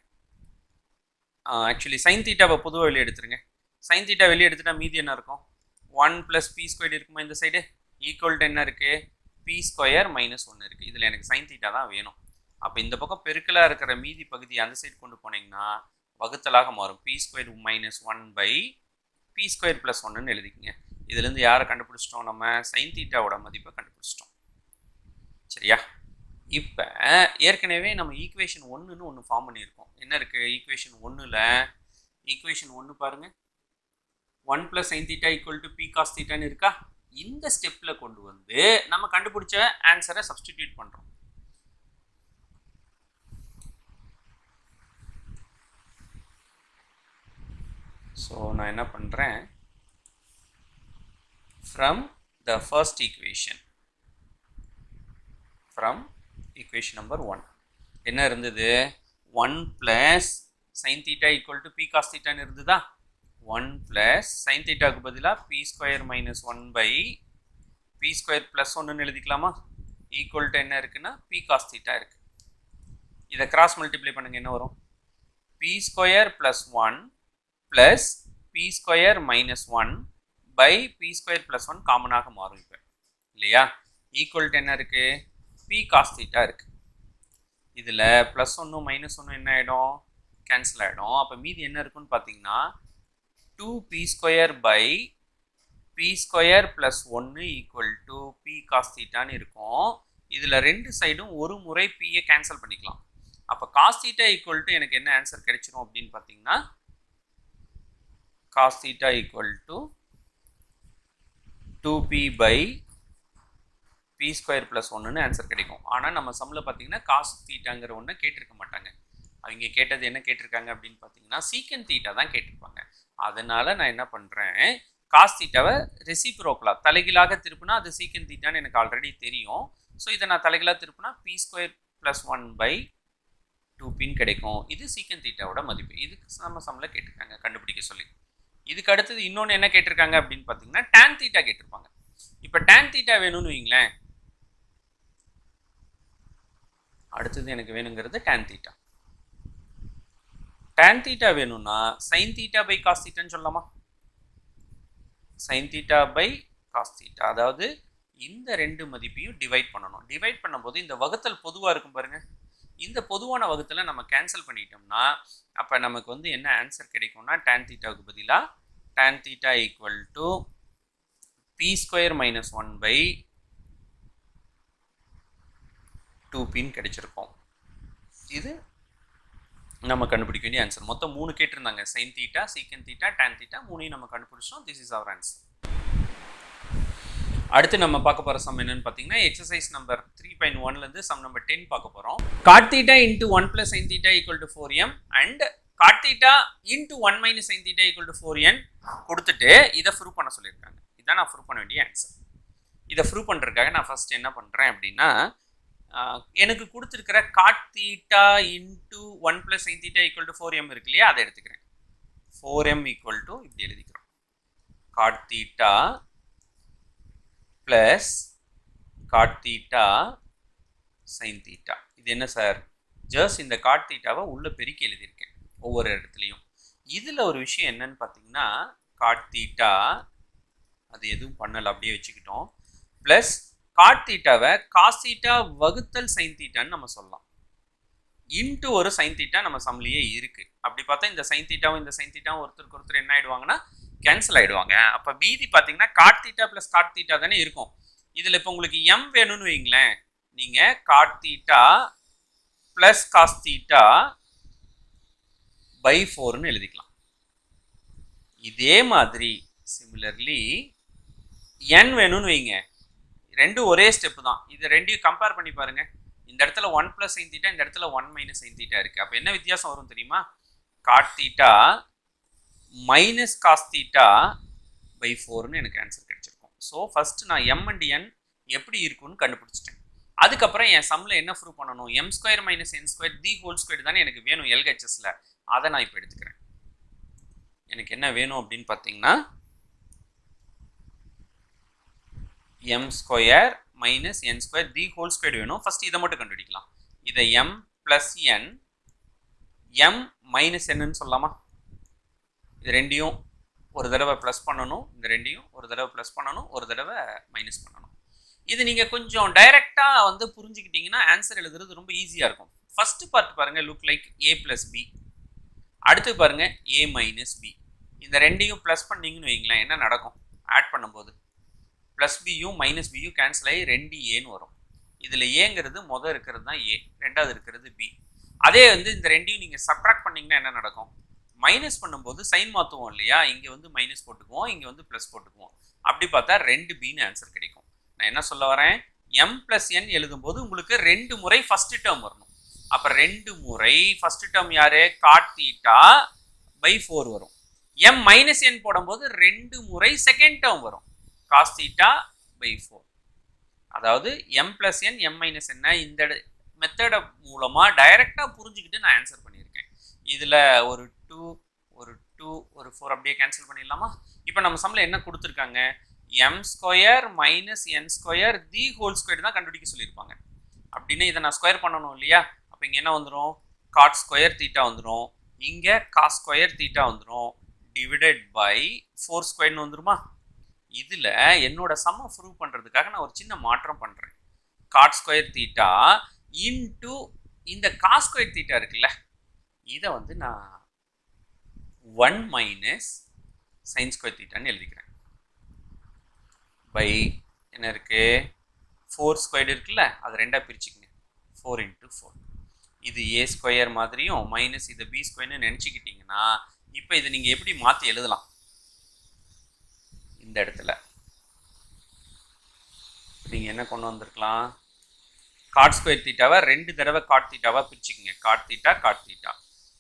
ஆக்சுவலி sin θவை பொதுவாக வெளியே எடுத்துருங்க. sin θ வெளியே எடுத்துட்டா மீதி என்ன இருக்கும், 1 + p² இருக்குமா. இந்த சைடு ஈக்குவல் டு என்ன இருக்குது, p² - 1 இருக்குது. இதில் எனக்கு sin θ தான் வேணும். அப்போ இந்த பக்கம் பெருக்கலாக இருக்கிற மீதி பகுதி அந்த சைடு கொண்டு போனீங்கன்னா வகுத்தலாக மாறும். p² - 1/p² + 1ன்னு எழுதிக்கிங்க. இதுலேருந்து யாரை கண்டுபிடிச்சிட்டோம், நம்ம sin θவோட மதிப்பை கண்டுபிடிச்சிட்டோம். சரியா. இப்போ ஏற்கனவே நம்ம ஈக்குவேஷன் 1ன்னு ஒன்று ஃபார்ம் பண்ணியிருக்கோம். என்ன இருக்குது ஈக்குவேஷன் 1ல், ஈக்குவேஷன் 1 பாருங்கள், 1 + sin θ = p cos θன்னு இருக்கா. இந்த ஸ்டெப்பில் கொண்டு வந்து நம்ம கண்டுபிடிச்ச ஆன்சரை சப்ஸ்டிடியூட் பண்ணுறோம். ஸோ நான் என்ன பண்ணுறேன், from the first equation, from equation number 1 என்ன இருந்தது, 1 + sin θ = p cos θன்னு இருந்ததா. 1 + sin θக்கு பதிலாக p² - 1/p² + 1ன்னு எழுதிக்கலாமா. ஈக்குவல் டு என்ன இருக்குன்னா p cos θ இருக்குது. இதை கிராஸ் மல்டிப்ளை பண்ணுங்க, என்ன வரும், p² + 1 + p² - 1/p² + 1 காமனாக மாறும் இப்போ இல்லையா. ஈக்குவல் டு என்ன இருக்குது, p cos θ இருக்குது. இதில் +1 -1 என்ன ஆகிடும், கேன்சல் ஆகிடும். அப்போ மீதி என்ன இருக்குன்னு பார்த்தீங்கன்னா 2p² / p² + 1 = p cos θன்னு இருக்கும். இதில் 2 சைடும் ஒரு முறை pயை கேன்சல் பண்ணிக்கலாம். அப்போ cos θ = எனக்கு என்ன ஆன்சர் கிடைச்சிரும் அப்படின்னு பார்த்தீங்கன்னா cos θ = 2p/p² + 1ன்னு ஆன்சர் கிடைக்கும். ஆனால் நம்ம சம்மில் பார்த்தீங்கன்னா cos θங்கிற ஒன்று கேட்டிருக்க மாட்டாங்க. அவங்க கேட்டது என்ன கேட்டிருக்காங்க அப்படின்னு பார்த்தீங்கன்னா சீக்கன் θ தான் கேட்டிருப்பாங்க. அதனால் நான் என்ன பண்ணுறேன், cos θவை ரெசிப்ரோக்கலாக தலைகீழாக திருப்பினா அது சீக்கன் θன்னு எனக்கு ஆல்ரெடி தெரியும். ஸோ இதை நான் தலைகீழாக திருப்பினா p² + 1/2pன்னு கிடைக்கும். இது சீக்கன் θவோட மதிப்பு. இதுக்கு நம்ம சம்மில் கேட்டிருக்காங்க கண்டுபிடிக்க சொல்லி. இதுக்கு அடுத்தது இன்னொன்று என்ன கேட்டிருக்காங்க அப்படின்னு பார்த்தீங்கன்னா tan θ கேட்டிருப்பாங்க. இப்போ tan θ வேணும்னு வைங்களேன், அடுத்தது எனக்கு வேணுங்கிறது tan θ. tan θ வேணும்னா sin θ / cos θன்னு சொல்லலாமா. sin θ / cos θ, அதாவது இந்த 2 மதிப்பையும் டிவைட் பண்ணணும். டிவைட் பண்ணும்போது இந்த வகுத்தல் பொதுவாக இருக்கும் பாருங்கள். இந்த பொதுவான வகுத்தலை நம்ம கேன்சல் பண்ணிட்டோம்னா அப்போ நமக்கு வந்து என்ன ஆன்சர் கிடைக்கும்னா tan θவுக்கு பதிலாக tan θ = p² - 1/2pன்னு கிடைச்சிருக்கும். இது நம்ம கண்டுபிடிக்க வேண்டிய ஆன்சர். மொத்தம் 3 கேட்டிருந்தாங்க. Sine theta, secant theta, tan theta, 3ஐயும் நம்ம கண்டுபிடிச்சோம். This is our answer. அடுத்து நம்ம பார்க்க போகிற சம் என்னன்னு பார்த்தீங்கன்னா எக்ஸசைஸ் நம்பர் 3.1லேருந்து சம் நம்பர் 10 பார்க்க போகிறோம். Cot theta into 1 + sin theta equal to 4m and cot theta into 1 - sin theta equal to 4n கொடுத்துட்டு இதை ப்ரூவ் பண்ண சொல்லியிருக்காங்க. இதான் நான் ப்ரூவ் பண்ண வேண்டிய ஆன்சர். இதை ப்ரூவ் பண்ணுறதுக்காக நான் ஃபர்ஸ்ட் என்ன பண்ணுறேன் அப்படின்னா எனக்கு கொடுத்துருக்கிற God theta into 1 + sin theta equal to 4m இருக்கு இல்லையா, அதை எடுத்துக்கிறேன். 4m ஈக்குவல் டு இப்படி எழுதிக்கிறோம். Cot theta plus cot theta sin theta. இது என்ன சார்? ஜஸ்ட் இந்த cot thetaவை உள்ள பெருக்கி எழுதியிருக்கேன் ஒவ்வொரு இடத்துலையும். இதில் ஒரு விஷயம் என்னன்னு பார்த்தீங்கன்னா cot theta அது எதுவும் பண்ணல, அப்படியே வச்சுக்கிட்டோம். ப்ளஸ் cot thetaவை cos theta வகுத்தல் sin thetaன்னு நம்ம சொல்லலாம். இன்ட்டு ஒரு sin theta நம்ம சம்லேயே இருக்கு. அப்படி பார்த்தா இந்த sin thetaவும் இந்த sin thetaவும் ஒருத்தருக்கு ஒருத்தர் என்ன ஆயிடுவாங்கன்னா கேன்சல் ஆகிடுவாங்க. அப்போ மீதி பார்த்தீங்கன்னா cot theta plus cot theta தானே இருக்கும். இதில் இப்போ உங்களுக்கு எம் வேணும்னு வைங்களேன், நீங்கள் cot theta plus cos theta by 4ன்னு எழுதிக்கலாம். இதே மாதிரி சிமிலர்லி என் வேணும்னு வைங்க, ரெண்டும் ஒரே ஸ்டெப்பு தான். இது ரெண்டையும் கம்பேர் பண்ணி பாருங்க. இந்த இடத்துல 1 + sin தீட்டா, இந்த இடத்துல 1 - sin தீட்டா இருக்கு. அப்போ என்ன வித்தியாசம் வரும் தெரியுமா? Cot theta minus cos theta by 4ன்னு எனக்கு ஆன்சர் கிடைச்சிருக்கும். ஸோ ஃபர்ஸ்ட் நான் எம் அண்ட் என் எப்படி இருக்குன்னு கண்டுபிடிச்சிட்டேன். அதுக்கப்புறம் என் சம்மில் என்ன ப்ரூவ் பண்ணணும்? m² - n² தி ஹோல் ஸ்கொயர் தானே எனக்கு வேணும் எல்ஹெச்எஸ்ல. அதை நான் இப்போ எடுத்துக்கிறேன். எனக்கு என்ன வேணும் அப்படின்னு பார்த்தீங்கன்னா m² - n² தி ஹோல் ஸ்கொயர் வேணும். ஃபர்ஸ்ட் இதை மட்டும் கண்டுபிடிக்கலாம். இதை m + n m - nன்னு சொல்லலாமா? இது ரெண்டையும் ஒரு தடவை ப்ளஸ் பண்ணணும், இந்த ரெண்டையும் ஒரு தடவை ப்ளஸ் பண்ணணும், ஒரு தடவை மைனஸ் பண்ணணும். இது நீங்கள் கொஞ்சம் டைரெக்டாக வந்து புரிஞ்சுக்கிட்டீங்கன்னா ஆன்சர் எழுதுறது ரொம்ப ஈஸியாக இருக்கும். ஃபர்ஸ்ட் பார்ட் பாருங்கள், லுக் லைக் a + b. அடுத்து பாருங்கள் a - b. இந்த ரெண்டையும் ப்ளஸ் பண்ணிங்கன்னு வைங்களேன், என்ன நடக்கும்? ஆட் பண்ணும்போது ப்ளஸ் பியும் மைனஸ் பியும் கேன்சல் ஆகி 2aன்னு வரும். இதில் ஏங்கிறது முதல் இருக்கிறது தான் a, ரெண்டாவது இருக்கிறது b. அதே வந்து இந்த ரெண்டையும் நீங்கள் சப்ட்ராக்ட் பண்ணிங்கன்னா என்ன நடக்கும்? மைனஸ் பண்ணும்போது சைன் மாற்றுவோம் இல்லையா, இங்கே வந்து மைனஸ் போட்டுக்குவோம், இங்கே வந்து ப்ளஸ் போட்டுக்குவோம். அப்படி பார்த்தா 2bன்னு ஆன்சர் கிடைக்கும். நான் என்ன சொல்ல வரேன்? m + n எழுதும்போது உங்களுக்கு 2 முறை ஃபர்ஸ்ட் டேர்ம் வரணும். அப்போ 2 முறை ஃபர்ஸ்ட் டேர்ம் யாரு? காட் தீட்டா பை 4 வரும். m - n போடும்போது 2 முறை செகண்ட் டேர்ம் வரும், காஸ் தீட்டா பை 4. அதாவது m + n m - n இந்த மெத்தட மூலமாக டைரெக்டாக புரிஞ்சுக்கிட்டு நான் ஆன்சர் பண்ணியிருக்கேன். இதில் ஒரு 2 ஒரு 2 ஒரு 4 அப்படியே கேன்சல் பண்ணிடலாமா? இப்போ நம்ம சம்மில் என்ன கொடுத்துருக்காங்க? m² - n² தி ஹோல் ஸ்கொயர் தான் கண்டுபிடிக்க சொல்லியிருப்பாங்க. அப்படின்னு இதை நான் ஸ்கொயர் பண்ணணும் இல்லையா? அப்போ இங்கே என்ன வந்துடும்? cot² தீட்டா வந்துடும். இங்கே cos² தீட்டா வந்துடும். டிவைடட் பை 4² வந்துருமா? இதில் என்னோட சம்மை ப்ரூவ் பண்ணுறதுக்காக நான் ஒரு சின்ன மாற்றம் பண்ணுறேன். cot² தீட்டா இன்ட்டு இந்த cos² தீட்டா இருக்குல்ல, இதை வந்து நான் 1 - sin² தீட்டான்னு எழுதிக்கிறேன். பை என்ன இருக்கு? 4² இருக்குல்ல, அது ரெண்டாக பிரிச்சுக்கங்க. 4 × 4. இது a² மாதிரியும் மைனஸ் இது b² நினச்சிக்கிட்டிங்கன்னா இப்போ இதை நீங்கள் எப்படி மாற்றி எழுதலாம்? இந்த இடத்துல நீங்கள் என்ன கொண்டு வந்திருக்கலாம்? cot² தீட்டாவை 2 தடவை காட் தீட்டாவாக பிரிச்சுக்கங்க. Cot theta cot theta.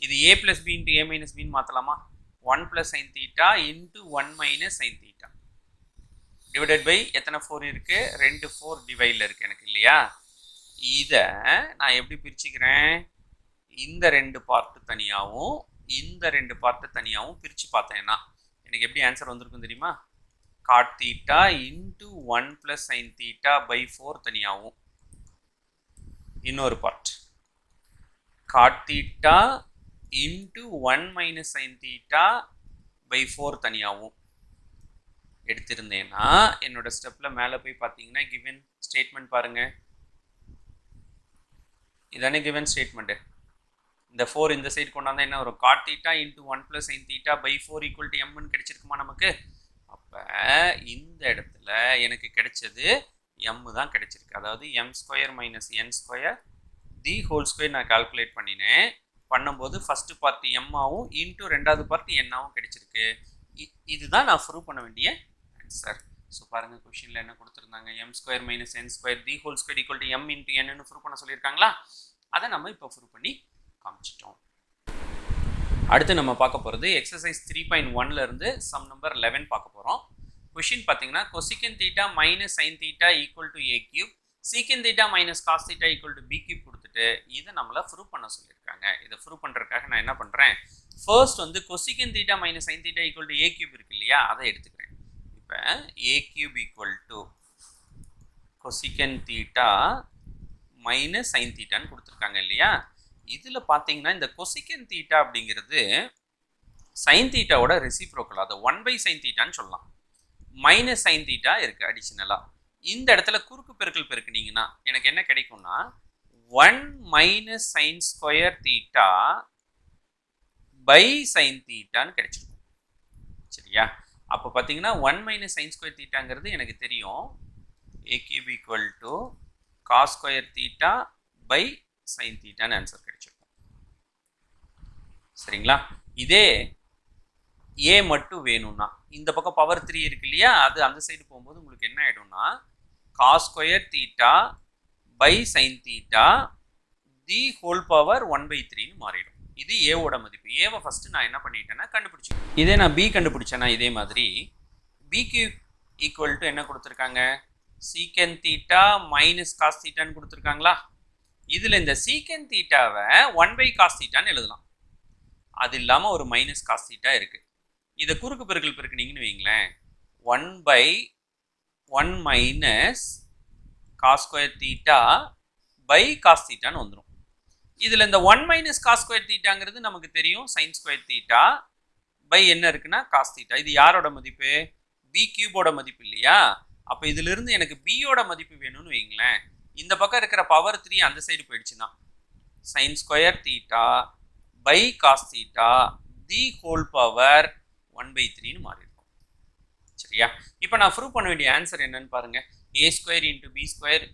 இது a + b × a - bன்னு மாற்றலாமா? 1 + sin theta into 1 - sin theta divided by எத்தனை 4 இருக்கு? 2 4 டிவைடில் இருக்கு எனக்கு இல்லையா? இதை நான் எப்படி பிரிச்சுக்கிறேன்? இந்த 2 பார்ட்டு தனியாகவும் இந்த 2 பார்ட்டு தனியாகவும் பிரித்து பார்த்தேன்னா எனக்கு எப்படி ஆன்சர் வந்திருக்கும் தெரியுமா? Cot theta into 1 + sin theta by 4 தனியாகவும், இன்னொரு part cot theta into 1 - sin theta by 4 தனியாகவும் எடுத்திருந்தேன்னா என்னோட ஸ்டெப்பில் மேலே போய் பார்த்தீங்கன்னா கிவன் ஸ்டேட்மெண்ட் பாருங்கள். இதானே கிவன் ஸ்டேட்மெண்ட்டு. இந்த 4 இந்த சைடு கொண்டாந்தா என்ன வரும்? Cot theta into 1 + sin theta by 4 = mன்னு கிடைச்சிருக்குமா நமக்கு? அப்போ இந்த இடத்துல எனக்கு கிடைச்சது m தான் கிடைச்சிருக்கு. அதாவது m² - n² தி ஹோல் ஸ்கொயர் நான் கால்குலேட் பண்ணினேன். பண்ணும்போது ஃபர்ஸ்ட் பார்ட் m ஆவும் இன்ட்டு ரெண்டாவது பார்ட் n ஆவும் கிடைச்சிருக்கு. இதுதான் நான் ப்ரூவ் பண்ண வேண்டிய ஆன்சர். ஸோ பாருங்க கொஸ்டின்ல என்ன கொடுத்துருந்தாங்க, m square minus n square the whole square equal to m into n prove பண்ண சொல்லியிருக்காங்களா? அதை நம்ம இப்போ ப்ரூவ் பண்ணி காமிச்சிட்டோம். அடுத்து நம்ம பார்க்க போகிறது எக்ஸசைஸ் 3.1ல இருந்து சம் நம்பர் 11 பார்க்க போகிறோம். கொஸ்டின் பார்த்தீங்கன்னா cosecant theta minus sine theta equal to A cube, secant theta minus cos theta equal to B cube கொடுத்துட்டு இதை நம்மளை ப்ரூவ் பண்ண சொல்லியிருக்காங்க. இதை ப்ரூவ் பண்ணுறதுக்காக நான் என்ன பண்ணுறேன், ஃபர்ஸ்ட் வந்து cosecant theta minus sine theta equal to A cube இருக்கு இல்லையா, அதை எடுத்துக்கிறேன். இப்போ A cube equal to cosecant theta minus sine தீட்டான்னு கொடுத்துருக்காங்க இல்லையா. இதில் பார்த்தீங்கன்னா இந்த கொசிகன் தீட்டா அப்படிங்கிறது சைன் தீட்டாவோட ரெசிப்ரோக்கல், அதை 1/sin தீட்டான்னு சொல்லலாம். மைனஸ் சைன் தீட்டா இருக்குது அடிஷ்னலாக. இந்த இடத்துல குறுக்கு பெருக்கல் பெருக்குனீங்கன்னா எனக்கு என்ன கிடைக்கும்னா 1 minus sine square theta by sine தீட்டான்னு கிடைச்சிருக்கும். சரியா? அப்போ பார்த்தீங்கன்னா 1 மைனஸ் சைன் ஸ்கொயர் தீட்டாங்கிறது எனக்கு தெரியும், A cube equal to cos square theta by sine தீட்டான்னு ஆன்சர் கிடைச்சிருக்கும். சரிங்களா? இதே ஏ மட்டும் வேணும்னா இந்த பக்கம் பவர் 3 இருக்கு இல்லையா, அது அந்த சைடு போகும்போது உங்களுக்கு என்ன ஆகிடும்னா cos square theta by sine theta the whole power 1/3ன்னு மாறிடும். இது ஏவோட மதிப்பு. ஏவை ஃபஸ்ட்டு நான் என்ன பண்ணிட்டேன்னா கண்டுபிடிச்சேன். இதே நான் பி கண்டுபிடிச்சேன்னா இதே மாதிரி பி கியூப் ஈக்குவல் டு என்ன கொடுத்துருக்காங்க, சீக்கன் தீட்டா மைனஸ் காஸ் தீட்டான்னு கொடுத்துருக்காங்களா. இதில் இந்த சீக்கன் தீட்டாவை 1/cos தீட்டான்னு எழுதலாம். அது இல்லாமல் ஒரு மைனஸ் காஸ் தீட்டா இருக்குது. இதை குறுக்கு பெருக்கல் பெருக்குனீங்கன்னு வைங்களேன், 1/1 minus cos square theta by cos தீட்டான்னு வந்துடும். இதில் இந்த 1 மைனஸ் காஸ் ஸ்கொயர் தீட்டாங்கிறது நமக்கு தெரியும் சைன் ஸ்கொயர் தீட்டா பை என்ன இருக்குன்னா காஸ் தீட்டா. இது யாரோட மதிப்பு, பி கியூபோட மதிப்பு இல்லையா. அப்போ இதிலிருந்து எனக்கு பியோட மதிப்பு வேணும்னு வைங்களேன், இந்த பக்கம் இருக்கிற பவர் 3 அந்த சைடு போயிடுச்சுன்னா sine square theta by cos theta the whole power 1/3ன்னு மாறி இருக்கும். சரியா? இப்போ நான் ப்ரூவ் பண்ண வேண்டிய ஆன்சர் என்னன்னு பாருங்க, A square into B square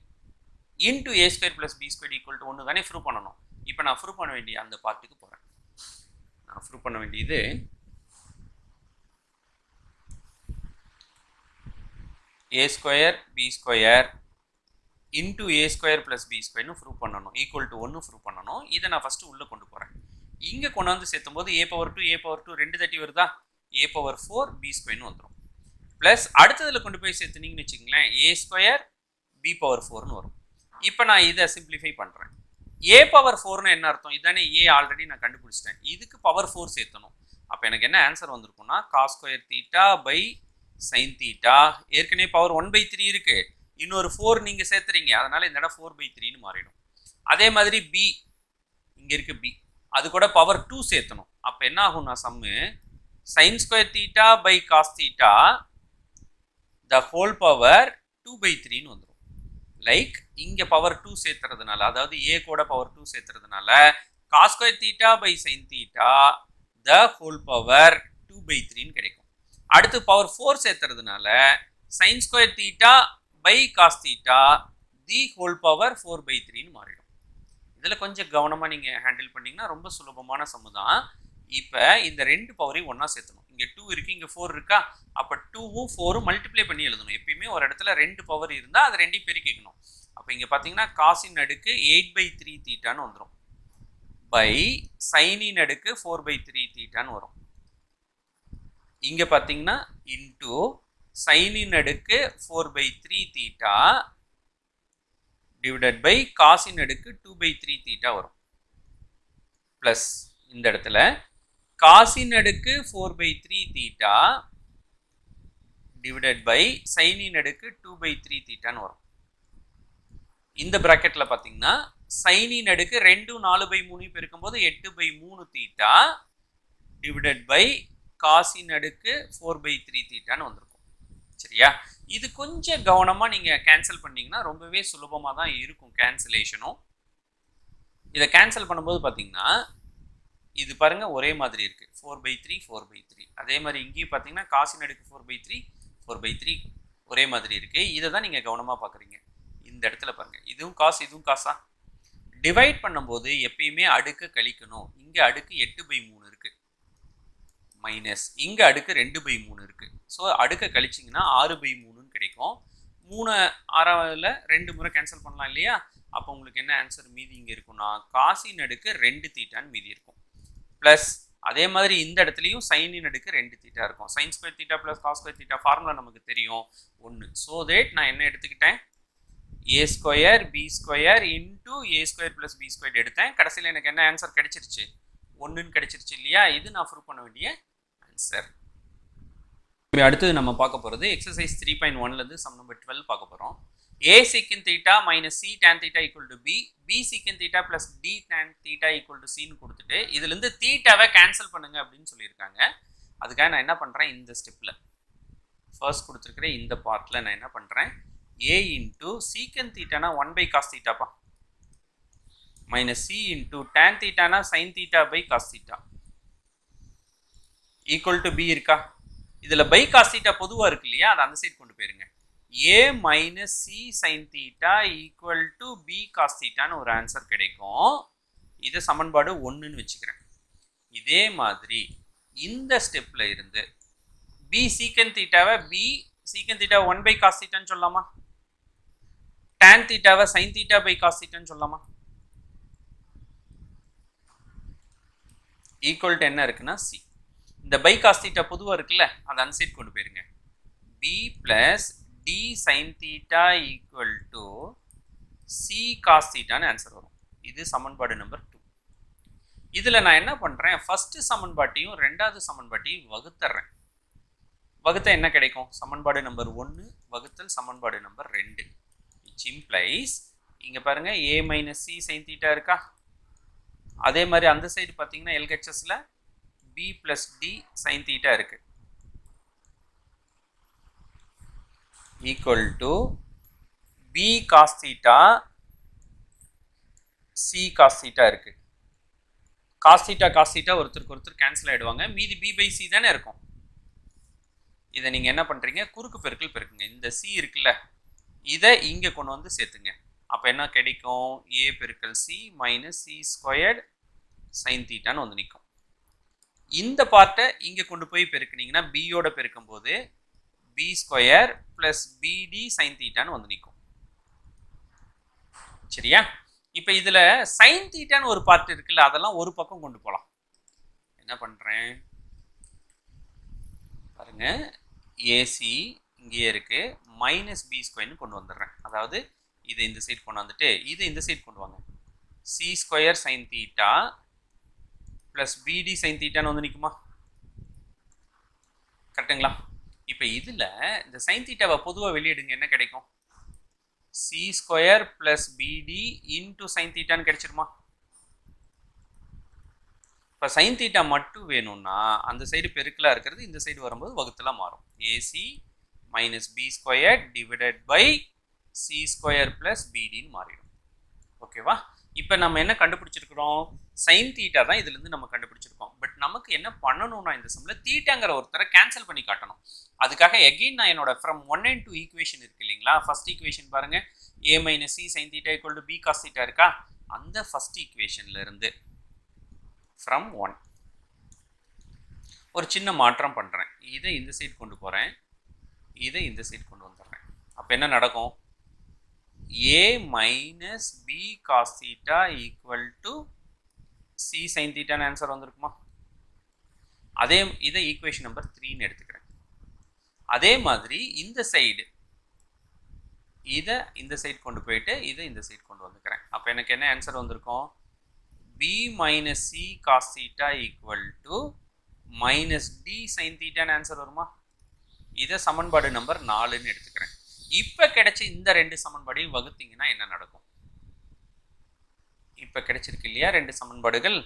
into A square plus B square equal to 1 தானே ப்ரூவ் பண்ணணும். இப்போ நான் ப்ரூவ் பண்ண வேண்டிய அந்த பார்ட்டுக்கு போகிறேன். நான் ப்ரூவ் பண்ண வேண்டியது ஏ square B square into A square plus B ஸ்கொயர்னு ப்ரூவ் பண்ணணும், ஈக்குவல் டு 1 ப்ரூவ் பண்ணணும். இதை நான் ஃபஸ்ட்டு உள்ளே கொண்டு போகிறேன். இங்கே கொண்டு வந்து சேர்த்தும் போது a/2 2 தட்டி வருதா, a/4 பி ஸ்கொயர்னு வந்துடும். ப்ளஸ் அடுத்ததில் கொண்டு போய் சேர்த்துனீங்கன்னு வச்சுக்கங்களேன், ஏ ஸ்கொயர் b/4ன்னு வரும். இப்போ நான் இதை சிம்பிளிஃபை பண்ணுறேன். a/4ன்னு என்ன அர்த்தம், இதானே ஏ ஆல்ரெடி நான் கண்டுபிடிச்சிட்டேன், இதுக்கு பவர் 4 சேர்த்தணும். அப்போ எனக்கு என்ன ஆன்சர் வந்திருக்கும்னா cos square theta by sine theta, ஏற்கனவே பவர் 1/3 இருக்குது, இன்னொரு 4 நீங்கள் சேர்த்துறீங்க, அதனால் இந்த இடம் 4/3ன்னு மாறிடும். அதே மாதிரி பி இங்கே இருக்குது பி, அது கூட பவர் 2 சேர்த்தணும். அப்போ என்ன ஆகும்னா sum sine square theta by cos theta the whole power 2/3ன்னு வந்துடும். லைக் இங்கே பவர் 2 சேர்த்துறதுனால, அதாவது ஏ கூட பவர் 2 சேர்த்துறதுனால cos square theta by sine theta the whole power 2/3ன்னு கிடைக்கும். அடுத்து பவர் 4 சேர்த்துறதுனால sine square theta by cos theta the whole power 4/3ன்னு மாறிடும். இதில் கொஞ்சம் கவனமாக நீங்கள் ஹேண்டில் பண்ணிங்கன்னா ரொம்ப சுலபமான சம்மு தான். இப்போ இந்த ரெண்டு பவரையும் ஒன்றா சேர்த்தணும். இங்கே 2 இருக்குது, இங்கே 4 இருக்கா, அப்போ 2ம் 4ம் மல்டிப்ளை பண்ணி எழுதணும். எப்பயுமே ஒரு இடத்துல 2 பவர் இருந்தால் அதை 2 பெருக்கிக்கணும். அப்போ இங்கே பார்த்தீங்கன்னா காசின் அடுக்கு 8/3 தீட்டான்னு வந்துடும், பை சைனின் அடுக்கு 4/3 தீட்டான்னு வரும். இங்கே பார்த்தீங்கன்னா இன்டூ சைனின் அடுக்கு 4/3 தீட்டா டிவைடட் பை காசின் அடுக்கு 2/3 தீட்டா வரும். ப்ளஸ் இந்த இடத்துல காசின் அடுக்கு 4/3 தீட்டா டிவைடட் பை சைனின் அடுக்கு 2/3 தீட்டான்னு வரும். இந்த பிராக்கெட்டில் பார்த்தீங்கன்னா சைனின் அடுக்கு 2 4/3 பெருக்கும்போது 8/3 தீட்டா டிவைடட் பை காசின் அடுக்கு 4/3 தீட்டான்னு வந்திருக்கும். சரியா? இது கொஞ்சம் கவனமாக நீங்கள் கேன்சல் பண்ணிங்கன்னா ரொம்பவே சுலபமாக தான் இருக்கும் கேன்சலேஷனும். இதை கேன்சல் பண்ணும்போது பார்த்தீங்கன்னா இது பாருங்கள் ஒரே மாதிரி இருக்குது, 4/3 4/3. அதே மாதிரி இங்கேயும் பார்த்தீங்கன்னா காசின் அடுக்கு 4/3 4/3 ஒரே மாதிரி இருக்குது. இதை தான் நீங்கள் கவனமாக பார்க்குறீங்க. இந்த இடத்துல பாருங்கள், இதுவும் காசு இதுவும் காசா, டிவைட் பண்ணும்போது எப்பயுமே அடுக்கு கழிக்கணும். இங்க அடுக்கு 8/3 இருக்கு மைனஸ் இங்க அடுக்கு 2/3 இருக்கு. ஸோ அடுக்க கழிச்சிங்கன்னா 6/3 கிடைக்கும். 3 6ல் 2 முறை கேன்சல் பண்ணலாம் இல்லையா? அப்போ உங்களுக்கு என்ன ஆன்சர் மீதி இங்கே இருக்குன்னா காசின் அடுக்கு 2 தீட்டான்னு மீதி இருக்கும். ப்ளஸ் அதே மாதிரி இந்த இடத்துலையும் சைனின் அடுக்கு 2 தீட்டா இருக்கும். Sine square theta plus cos square theta formula நமக்கு தெரியும் 1. ஸோ தேட் நான் என்ன எடுத்துக்கிட்டேன், a square b square into a square plus b square எடுத்தேன். கடைசியில் எனக்கு என்ன ஆன்சர் கிடைச்சிருச்சு, 1ன்னு கிடைச்சிருச்சு இல்லையா? இது நான் ப்ரூவ் பண்ண வேண்டிய ஆன்சர். அடுத்தது நம்ம பார்க்க போகிறது எக்ஸசைஸ் 3.1லேருந்து சம் நம்பர் 12 பார்க்க போகிறோம். a secant theta minus c tan theta equal to b, b secant theta plus d tan theta equal to c ன்னு கொடுத்துட்டு இதுலேருந்து தீட்டாவை கேன்சல் பண்ணுங்க அப்படின்னு சொல்லியிருக்காங்க. அதுக்காக நான் என்ன பண்ணுறேன், இந்த ஸ்டெப்பில் ஃபர்ஸ்ட் கொடுத்துருக்கிற இந்த பார்ட்டில் நான் என்ன பண்ணுறேன், a into secant thetaனா 1/cos theta minus c into tan thetaனா sin theta by cos theta equal to b இருக்கா? இதில் பை காஸ் தீட்டா பொதுவாக இருக்கு இல்லையா, அதை அந்த சைடு கொண்டு போயிருங்க. a minus C sine theta equal to B cos தீட்டான்னு ஒரு ஆன்சர் கிடைக்கும். இது சமன்பாடு 1ன்னு வச்சுக்கிறேன். இதே மாதிரி இந்த ஸ்டெப்பில் இருந்து பி சீக்கன் தீட்டாவை பி சீக்கன் தீட்டா 1/cos தீட்டான்னு சொல்லலாமா, tan தீட்டாவை சைன் தீட்டா பை காஸ் தீட்டான்னு சொல்லலாமா? ஈக்குவல் டு என்ன இருக்குன்னா சி. இந்த பை காஸ் தீட்டா பொதுவாக இருக்குல்ல, அதை அந்த சைட் கொண்டு போயிருங்க. b plus D sine theta equal to C cos தீட்டான்னு ஆன்சர் வரும். இது சமன்பாடு நம்பர் 2. இதில் நான் என்ன பண்ணுறேன், ஃபர்ஸ்ட் சமன்பாட்டையும் ரெண்டாவது சமன்பாட்டையும் வகுத்துறேன். வகுத்த என்ன கிடைக்கும், சமன்பாடு நம்பர் 1 வகுத்தல் சமன்பாடு நம்பர் 2, விச் இம்ப்ளைஸ் இங்கே பாருங்க a minus C sine theta இருக்கா. அதே மாதிரி அந்த சைடு பார்த்தீங்கன்னா எல்ஹெச்எஸ்ல b plus d sin theta இருக்கு equal to b cos theta c cos theta இருக்கு. cos theta ஒருத்தருக்கு ஒருத்தர் கேன்சல் ஆயிடுவாங்க, மீதி b by c தானே இருக்கும். இதை நீங்க என்ன பண்றீங்க, குறுக்கு பெருக்கல் பெருக்குங்க. இந்த c இருக்குல்ல, இதை இங்க கொண்டு வந்து சேர்த்துங்க. அப்ப என்ன கிடைக்கும், a பெருக்கல் c minus c squared sin thetaன்னு வந்து நிற்கும். இந்த பார்ட்டை இங்கே கொண்டு போய் பெருக்குனீங்கன்னா பியோட பெருக்கும் போது பி ஸ்கொயர் பிளஸ் பிடி சைன் தீட்டான்னு வந்து நிற்கும். சரியா? இப்போ இதில் சைன் தீட்டான்னு ஒரு பார்ட் இருக்குல்ல, அதெல்லாம் ஒரு பக்கம் கொண்டு போகலாம். என்ன பண்ணுறேன் பாருங்க, ஏசி இங்கேயே இருக்கு, மைனஸ் பி ஸ்கொயர்னு கொண்டு வந்துடுறேன். அதாவது இதை இந்த சைடு கொண்டு வந்துட்டு இதை இந்த சைடு கொண்டு வாங்க. C square sine theta plus பிடி சைன் தீட்டான்னு வந்து நிற்குமா? கரெக்டுங்களா? இப்போ இதில் இந்த சைன் தீட்டாவை பொதுவாக வெளியிடுங்க, என்ன கிடைக்கும், சி ஸ்கொயர் பிளஸ் பிடி இன்டூ சைன் தீட்டான்னு கிடைச்சிருமா? இப்போ சைன் தீட்டா மட்டும் வேணும்னா அந்த சைடு பெருக்கலாக இருக்கிறது இந்த சைடு வரும்போது வகுத்தலாக மாறும். AC minus B square divided by C square plus பிடின்னு மாறிடும். ஓகேவா? இப்போ நம்ம என்ன கண்டுபிடிச்சிருக்கிறோம், சைன் தீட்டா தான் இதுலேருந்து நம்ம கண்டுபிடிச்சிருக்கோம். பட் நமக்கு என்ன பண்ணணும்னா இந்த சம்மில் தீட்டாங்கிற ஒருத்தரை கேன்சல் பண்ணி காட்டணும். அதுக்காக எகெயின் நான் என்னோட ஃப்ரம் 1 and 2 ஈக்குவேஷன் இருக்கு இல்லைங்களா, ஃபர்ஸ்ட் ஈக்குவேஷன் பாருங்க, a minus C sine theta equal to B cos theta இருக்கா, அந்த ஃபர்ஸ்ட் ஈக்குவேஷன்ல இருந்து ஃப்ரம் 1 ஒரு சின்ன மாற்றம் பண்ணுறேன். இதை இந்த சைடு கொண்டு போகிறேன், இதை இந்த சைடு கொண்டு வந்துடுறேன். அப்போ என்ன நடக்கும், a minus B cos theta equal to C sine தீட்டான்னு ஆன்சர் வந்திருக்குமா? அதே இதை ஈக்குவேஷன் நம்பர் 3ன்னு எடுத்துக்கிறேன். அதே மாதிரி இந்த சைடு இதை இந்த சைடு கொண்டு போயிட்டு இதை இந்த சைடு கொண்டு வந்துக்கிறேன். அப்போ எனக்கு என்ன ஆன்சர் வந்திருக்கும், b minus C cos theta equal to minus D sine தீட்டான்னு ஆன்சர் வருமா? இதை சமன்பாடு நம்பர் 4ன்னு எடுத்துக்கிறேன். இப்போ கிடைச்ச இந்த ரெண்டு சமன்பாடையும் வகுத்தீங்கன்னா என்ன நடக்கும், இப்போ கிடைச்சிருக்கு இல்லையா ரெண்டு சமன்பாடுகள்,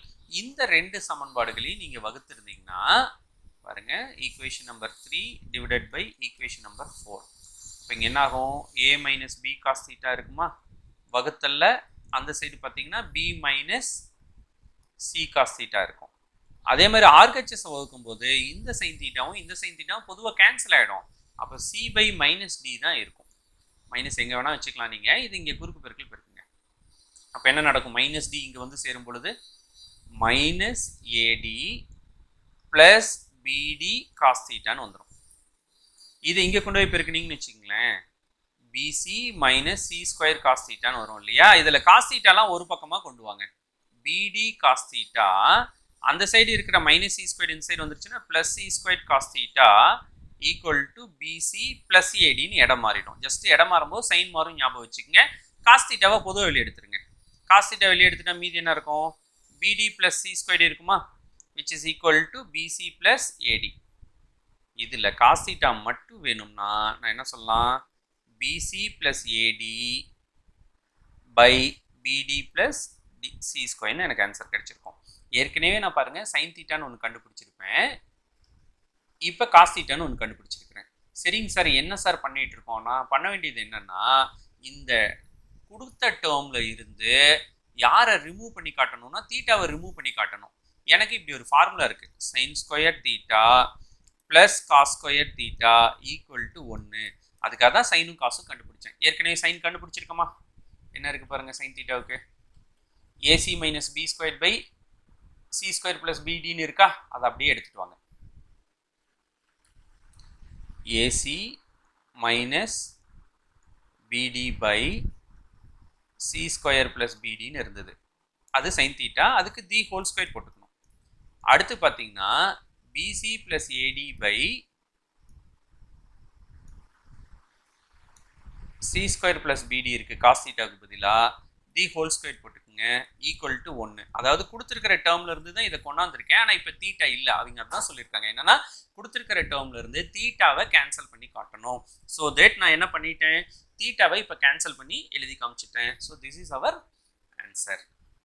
இந்த ரெண்டு சமன்பாடுகளையும் நீங்கள் வகுத்திருந்தீங்கன்னா பாருங்க, equation number 3 divided by equation number 4. இப்போ இங்கே என்ன ஆகும், a minus B cos theta இருக்குமா, வகுத்தல்ல அந்த சைடு பார்த்தீங்கன்னா b minus C cos theta இருக்கும். அதே மாதிரி ஆர்ஹெச்எஸ் வகுக்கும் போது இந்த சைன் தீட்டாவும் இந்த சைன் தீட்டாவும் பொதுவாக கேன்சல் ஆகிடும். அப்போ சி பை மைனஸ் டி தான் இருக்கும். மைனஸ் எங்கே வேணால் வச்சுக்கலாம் நீங்கள், இது இங்கே குறுக்கு பெருக்கல் பெருக்குங்க. அப்போ என்ன நடக்கும்? மைனஸ் டி இங்கே வந்து சேரும் பொழுது minus AD plus BD cos தீட்டான்னு வந்துடும். இது இங்கே கொண்டு போய் பெருக்குனீங்கன்னு வச்சுங்களேன், BC minus C square cos தீட்டான்னு வரும் இல்லையா? இதில் காஸ் தீட்டாலாம் ஒரு பக்கமாக கொண்டு வாங்க. பிடி காஸ் தீட்டா அந்த சைடு இருக்கிற மைனஸ் சி ஸ்கொயர் இந்த சைடு வந்துருச்சுன்னா plus C square cos theta equal to BC plus ஏடின்னு இடம் மாறிடும். ஜஸ்ட் இடம் மாறும்போது சைன் மாறும், ஞாபகம் வச்சுக்கோங்க. காஸ் தீட்டாவை பொதுவாக வெளியே எடுத்துருங்க. காஸ் தீட்டா வெளியே எடுத்துட்டா மீதி என்ன இருக்கும்? பிடி ப்ளஸ் சி ஸ்கொயர் இருக்குமா, which is equal to BC plus AD. இதில் காஸ் தீட்டா மட்டும் வேணும்னா நான் என்ன சொல்லலாம்? BC plus AD by BD plus C ஸ்கொயர்னு எனக்கு ஆன்சர் கிடைச்சிருக்கும். ஏற்கனவே நான் பாருங்கள் சைன் தீட்டான்னு ஒன்று கண்டுபிடிச்சிருப்பேன், இப்போ காஸ் தீட்டான்னு ஒன்று கண்டுபிடிச்சிருக்கிறேன். சரிங்க சார், என்ன சார் பண்ணிட்டு இருக்கோம்னா, பண்ண வேண்டியது என்னன்னா, இந்த கொடுத்த டேர்மில் இருந்து யாரை ரிமூவ் பண்ணி காட்டணும்னா தீட்டாவை ரிமூவ் பண்ணி காட்டணும். எனக்கு இப்படி ஒரு ஃபார்முலா இருக்குது, sine square theta plus cos square theta equal to 1. அதுக்காக தான் சைனும் காசும் கண்டுபிடிச்சேன். ஏற்கனவே சைன் கண்டுபிடிச்சிருக்கோமா? என்ன இருக்குது பாருங்கள், சைன் தீட்டாவுக்கு AC minus B square by C square plus பிடின்னு இருக்கா? அதை அப்படியே எடுத்துகிட்டு வாங்க. AC minus BD by C square plus பிடின்னு இருந்தது, அது சைன் தீட்டா, அதுக்கு தி ஹோல் ஸ்கொயர் போட்டுக்கணும். அடுத்து பார்த்தீங்கன்னா BC plus AD by C square plus BD இருக்குது, காஸ் தீட்டாவுக்கு பதிலாக தி ஹோல் ஸ்கொயர் போட்டுக்கோங்க ஈக்குவல் டு 1. அதாவது கொடுத்துருக்கிற டேர்ம்ல இருந்து தான் இதை கொண்டாந்துருக்கேன், ஆனால் இப்போ தீட்டா இல்லை. அவங்க அதான் சொல்லியிருக்காங்க, என்னன்னா கொடுத்துருக்கிற டேர்ம்ல இருந்து தீட்டாவை கேன்சல் பண்ணி காட்டணும். ஸோ தட் நான் என்ன பண்ணிட்டேன், தீட்டாவை இப்போ கேன்சல் பண்ணி எழுதி காமிச்சிட்டேன். So this is our answer.